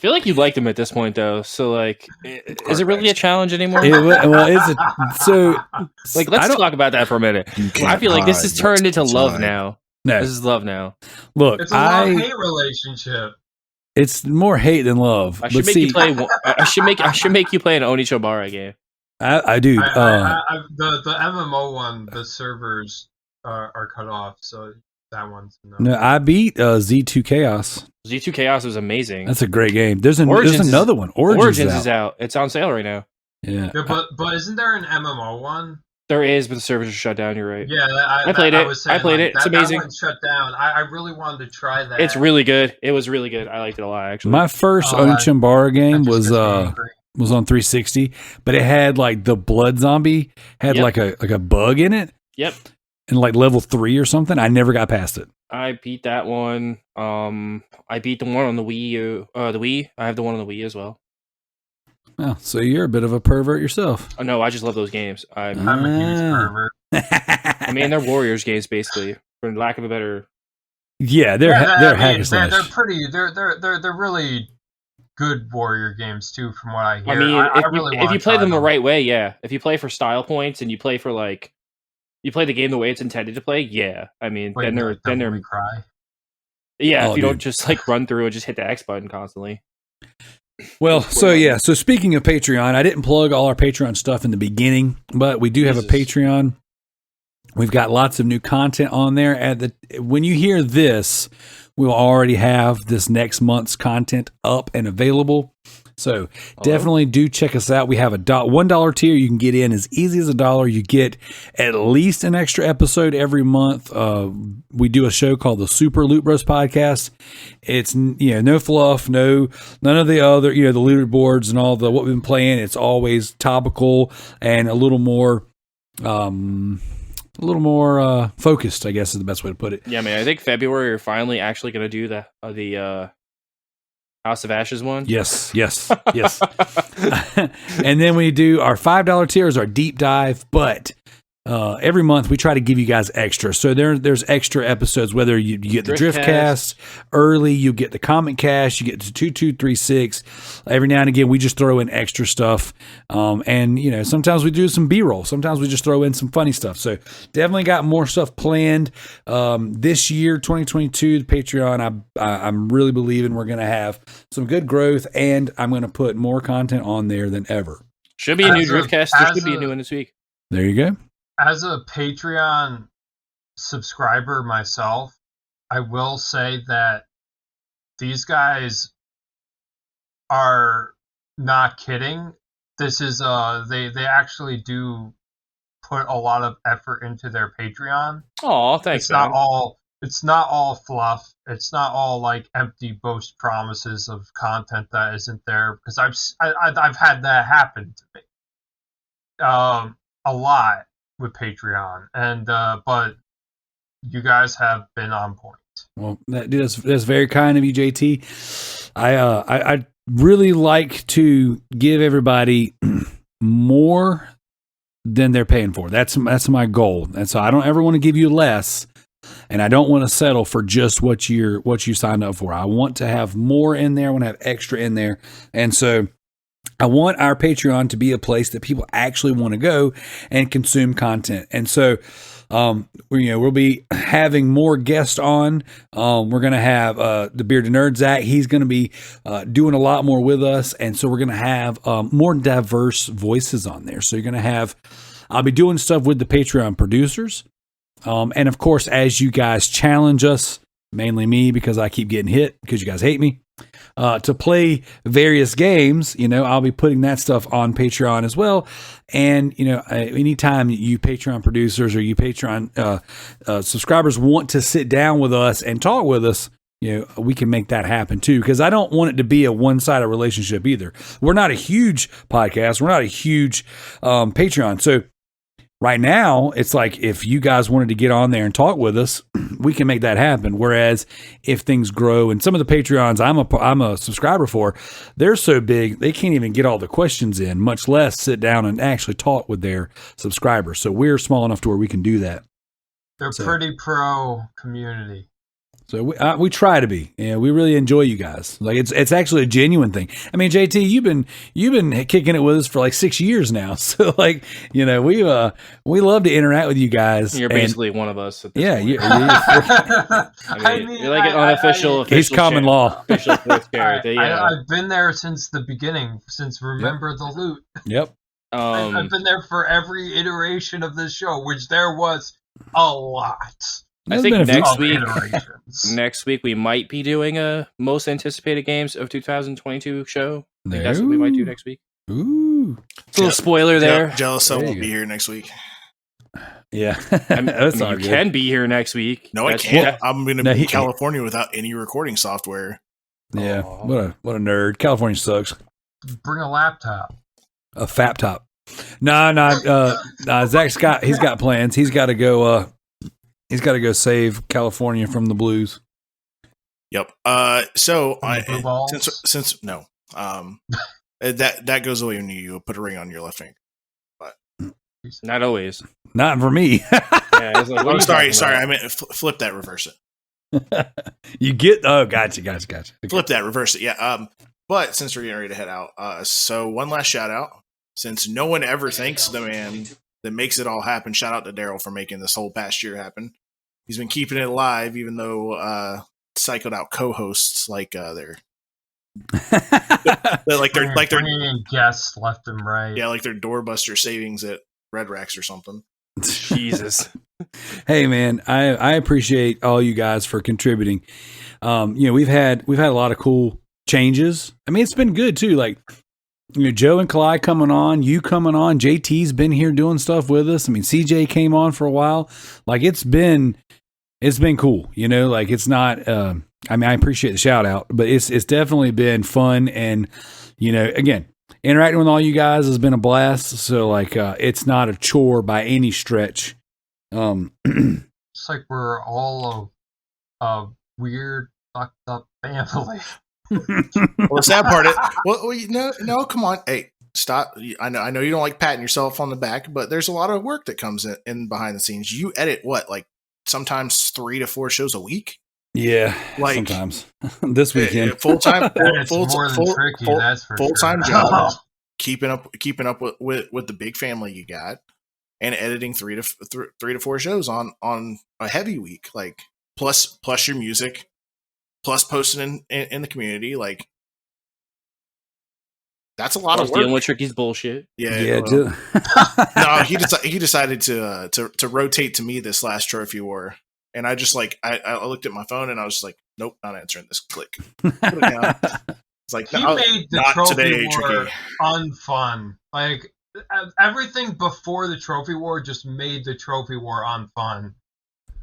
feel like you liked him at this point, though. So, like, is it really a challenge anymore? Let's talk about that for a minute. I feel like this has turned into love now. No, this is love now. Look, it's a love-hate relationship. It's more hate than love. I should make you play. I should make you play an Onichobara game. I do. The MMO one, the servers are cut off, so that one's no. I beat Z2 Chaos. Z2 Chaos was amazing. That's a great game. There's another one. Origins is out. It's on sale right now. Yeah. But isn't there an MMO one? There is, but the servers are shut down. You're right. Yeah, I played it. It's amazing. That one's shut down. I really wanted to try that. It's really good. It was really good. I liked it a lot, actually. My first Onichambara game was was on 360, but it had like the blood zombie had Yep. like a bug in it, Yep. and like level 3 or something. I never got past it. I beat that one. I beat the one on the Wii U. The Wii. I have the one on the Wii as well. Oh, so you're a bit of a pervert yourself. Oh no, I just love those games. I'm a huge pervert. I mean, they're Warriors games basically, for lack of a better. Yeah, they're hack and slash. They're pretty. They're really good warrior games too, from what I hear. I mean, I if you play them the right way, yeah. If you play for style points and you play for like, you play the game the way it's intended to play, yeah. I mean, then they're cry. Yeah, Oh, if you don't dude. just like run through and just hit the X button constantly. Well, so yeah. So speaking of Patreon, I didn't plug all our Patreon stuff in the beginning, but we do have a Patreon. We've got lots of new content on there. When you hear this, we'll already have this next month's content up and available. So definitely do check us out. We have a $1 tier. You can get in as easy as $1. You get at least an extra episode every month. We do a show called the Super Loot Bros Podcast. It's no fluff, none of the other the leaderboards and all the what we've been playing. It's always topical and a little more focused, I guess is the best way to put it. Yeah, man. I think February we're finally actually going to do the House of Ashes one. Yes. And then we do our $5 tier is our deep dive, but every month we try to give you guys extra. So there's extra episodes, whether you get the Driftcast early, you get the Comment Cast, you get to 2236. Every now and again, we just throw in extra stuff. And sometimes we do some B-roll. Sometimes we just throw in some funny stuff. So definitely got more stuff planned. This year, 2022, the Patreon, I'm really believing we're going to have some good growth, and I'm going to put more content on there than ever. Should be a new Driftcast. There should be a new one this week. There you go. As a Patreon subscriber myself, I will say that these guys are not kidding. This is they actually do put a lot of effort into their Patreon. Oh, thanks. It's not all fluff. It's not all like empty boast promises of content that isn't there, because I've had that happen to me a lot with Patreon, and but you guys have been on point. Well, that's very kind of you, JT. I really like to give everybody more than they're paying for. That's my goal, and so I don't ever want to give you less, and I don't want to settle for just what you signed up for. I want to have more in there. I want to have extra in there, and so I want our Patreon to be a place that people actually want to go and consume content. And so, we'll be having more guests on. We're going to have the Bearded Nerd Zach. He's going to be doing a lot more with us. And so we're going to have more diverse voices on there. So I'll be doing stuff with the Patreon producers. And of course, as you guys challenge us, mainly me, because I keep getting hit because you guys hate me, to play various games, I'll be putting that stuff on Patreon as well. And, anytime you Patreon producers or you Patreon subscribers want to sit down with us and talk with us, we can make that happen too, because I don't want it to be a one-sided relationship either. We're not a huge podcast. We're not a huge Patreon. So right now, it's like if you guys wanted to get on there and talk with us, we can make that happen. Whereas if things grow, and some of the Patreons I'm a subscriber for, they're so big they can't even get all the questions in, much less sit down and actually talk with their subscribers. So we're small enough to where we can do that. They're pretty pro community. So we try to be. Yeah, we really enjoy you guys. Like it's actually a genuine thing. I mean, JT, you've been kicking it with us for like 6 years now. So like, we love to interact with you guys. You're basically one of us. At this point. You're like an unofficial. He's common law. Official fourth character. Yeah. I've been there since the beginning, since Remember the Loot. Yep. I've been there for every iteration of this show, which there was a lot. I think next week we might be doing a most anticipated games of 2022 show. I think that's what we might do next week. Ooh, it's a little spoiler there. Jealous I won't be here next week. Yeah, you can be here next week. No, I can't. I'm going to be in California without any recording software. Yeah, what a nerd. California sucks. Bring a laptop. A fap top. No. Zach's he's got plans. He's got to go. He's got to go save California from the blues. Yep. Since no, that goes away when you put a ring on your left finger. Not always. Not for me. Yeah, it's like, what are you sorry. talking I meant flip that, reverse it. You get. Oh, gotcha. Okay. Flip that, reverse it. Yeah. But since we're getting ready to head out, so one last shout out. Since no one ever thanks the man that makes it all happen, shout out to Darrell for making this whole past year happen. He's been keeping it alive, even though psychoed out co-hosts like they're bringing in guests left and right. Yeah, like their doorbuster savings at Red Racks or something. Jesus. Hey man, I appreciate all you guys for contributing. We've had a lot of cool changes. I mean, it's been good too. Like, Joe and Kalai coming on, you coming on, JT's been here doing stuff with us. I mean, CJ came on for a while. Like, it's been cool. Like, it's not. I appreciate the shout out, but it's definitely been fun. And again, interacting with all you guys has been a blast. So like, it's not a chore by any stretch. It's like we're all a weird, fucked up family. Well, the sad part is, no, come on, hey, stop. I know you don't like patting yourself on the back, but there's a lot of work that comes in behind the scenes. You edit like sometimes 3 to 4 shows a week. Yeah, like sometimes this weekend, full time, full time job, keeping up with the big family you got, and editing 3 to 4 shows on a heavy week, like plus your music, plus posting in the community, like that's a lot of work. Dealing with Tricky's bullshit. Yeah. No, he decided to rotate to me this last trophy war. And I just I looked at my phone and I was just like, nope, not answering this. Click. Put it down. It's like, he made the not trophy today, war Tricky. unfun. Like, everything before the trophy war just made the trophy war unfun.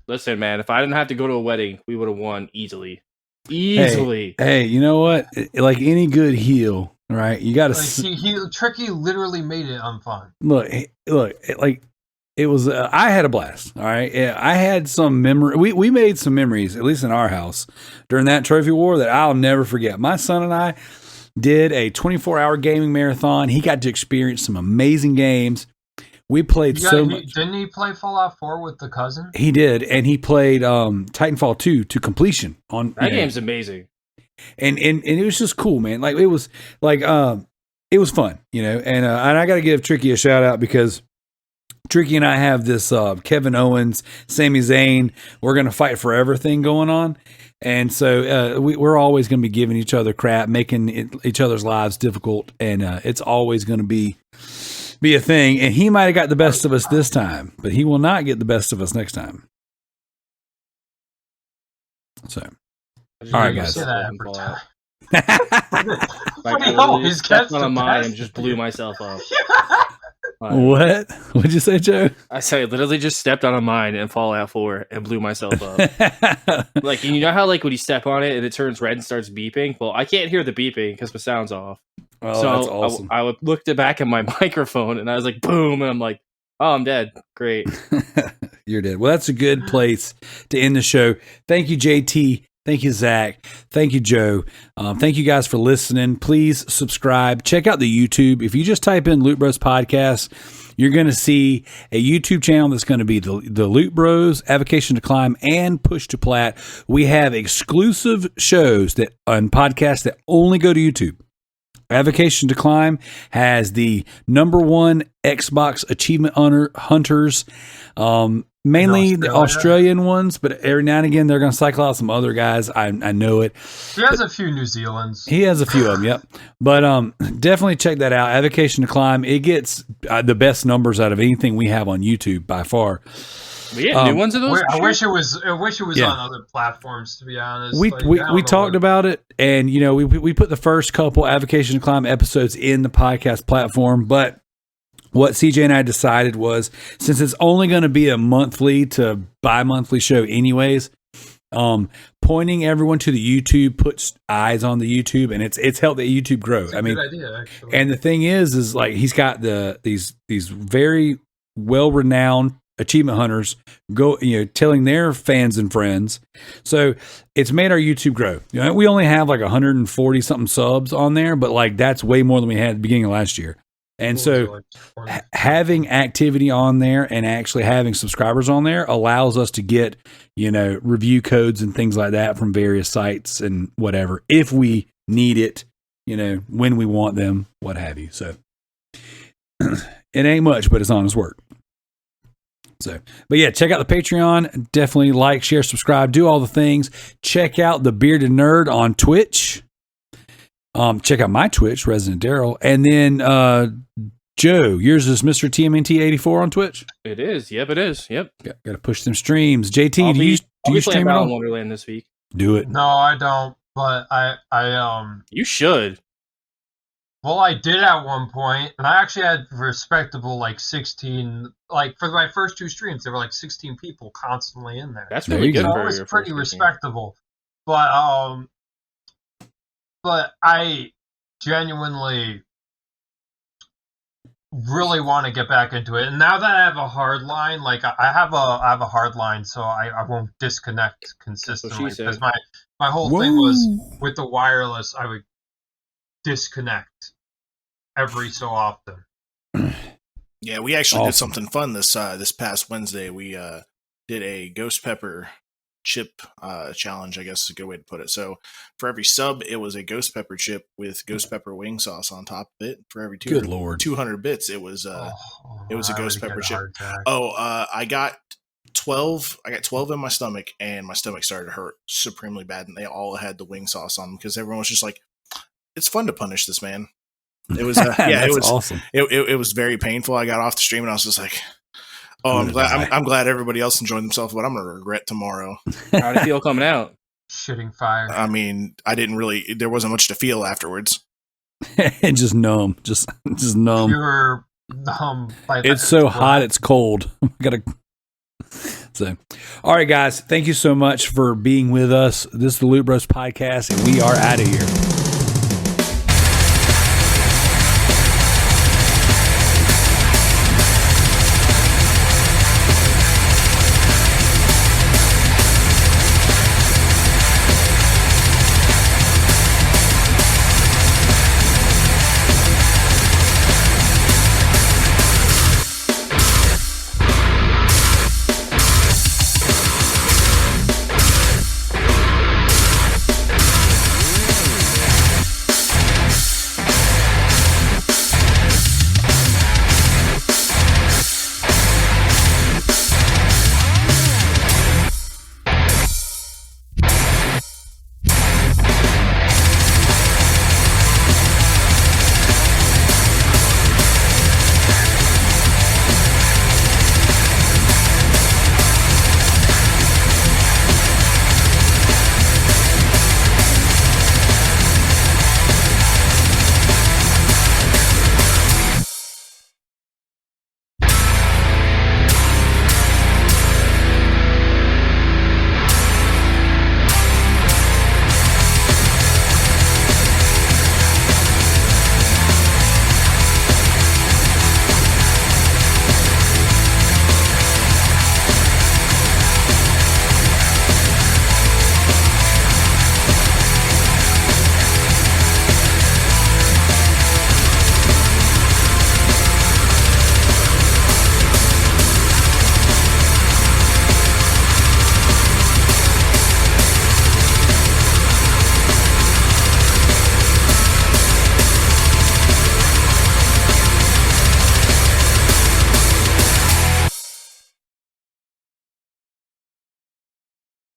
Listen, man, if I didn't have to go to a wedding, we would have won easily. Easily. Hey, you know what? Like any good heel, right? You got to. Tricky literally made it unfun. Look, like. It was, I had a blast. All right. I had some memory. We made some memories, at least in our house, during that trophy war that I'll never forget. My son and I did a 24-hour gaming marathon. He got to experience some amazing games. We played much. Didn't he play Fallout 4 with the cousin? He did. And he played Titanfall 2 to completion. That game's amazing. And it was just cool, man. Like, it was like, it was fun, and I got to give Tricky a shout out because Tricky and I have this Kevin Owens, Sami Zayn, we're going to fight forever thing going on. And so we're always going to be giving each other crap, making each other's lives difficult. And it's always going to be a thing. And he might have got the best of us this time, but he will not get the best of us next time. So, all right, guys. I always stepped on a mine and just blew myself up. What? What'd you say, Joe? I said I literally just stepped on a mine in Fallout 4 and blew myself up. Like, you know how like when you step on it and it turns red and starts beeping? Well, I can't hear the beeping because my sound's off. Oh, so that's awesome. I looked back at my microphone and I was like, boom, and I'm like, oh, I'm dead. Great. You're dead. Well, that's a good place to end the show. Thank you, JT. Thank you, Zach. Thank you, Joe. Thank you guys for listening. Please subscribe. Check out the YouTube. If you just type in Loot Bros Podcast, you're going to see a YouTube channel that's going to be the Loot Bros, Avocation to Climb, and Push to Plat. We have exclusive shows on podcasts that only go to YouTube. Avocation to Climb has the #1 Xbox Achievement Hunters, mainly the Australian ones, but every now and again they're going to cycle out some other guys. I know it. He has a few New Zealands. He has a few of them, yep. But definitely check that out. Avocation to Climb. It gets the best numbers out of anything we have on YouTube by far. We get new ones of those. I wish it was on other platforms. To be honest, we talked about it, and we put the first couple Avocation to Climb episodes in the podcast platform, but what CJ and I decided was, since it's only going to be a monthly to bi-monthly show anyways, pointing everyone to the YouTube puts eyes on the YouTube, and it's helped the YouTube grow. It's a good idea, actually. And the thing is like he's got these very well renowned achievement hunters telling their fans and friends. So it's made our YouTube grow. We only have like 140 something subs on there, but like that's way more than we had at the beginning of last year. And so having activity on there and actually having subscribers on there allows us to get, review codes and things like that from various sites and whatever, if we need it, when we want them, what have you. So it ain't much, but it's honest work. So, but yeah, check out the Patreon. Definitely like, share, subscribe, do all the things. Check out the Bearded Nerd on Twitch. Check out my Twitch, Residentdarrell. And then, Joe, yours is Mr. TMNT84 on Twitch? It is. Yep, it is. Yep. Got to push them streams. JT, do you stream at all? Wonderland this week. Do it. No, I don't, but I You should. Well, I did at one point, and I actually had respectable 16. Like for my first 2 streams, there were 16 people constantly in there. That's really good. So it was pretty respectable. But I genuinely really want to get back into it. And now that I have a hard line, I have a hard line, so I won't disconnect consistently. Because my whole thing was with the wireless, I would disconnect every so often. Yeah, we actually did something fun this past Wednesday. We did a ghost pepper chip challenge, I guess is a good way to put it. So for every sub, it was a ghost pepper chip with ghost pepper wing sauce on top of it. For every 200 bits, it was a ghost pepper chip. I got 12. I got 12 in my stomach, and my stomach started to hurt supremely bad, and they all had the wing sauce on them because everyone was just like, "It's fun to punish this man." It was it was awesome. It was very painful. I got off the stream and I was just like, "Oh, I'm glad everybody else enjoyed themselves, but I'm gonna regret tomorrow." How did it feel coming out? Shitting fire. I mean, there wasn't much to feel afterwards. Just numb, just numb. You were numb. It's so hot, it's cold. So, all right, guys, thank you so much for being with us. This is the Loot Bros podcast, and we are out of here.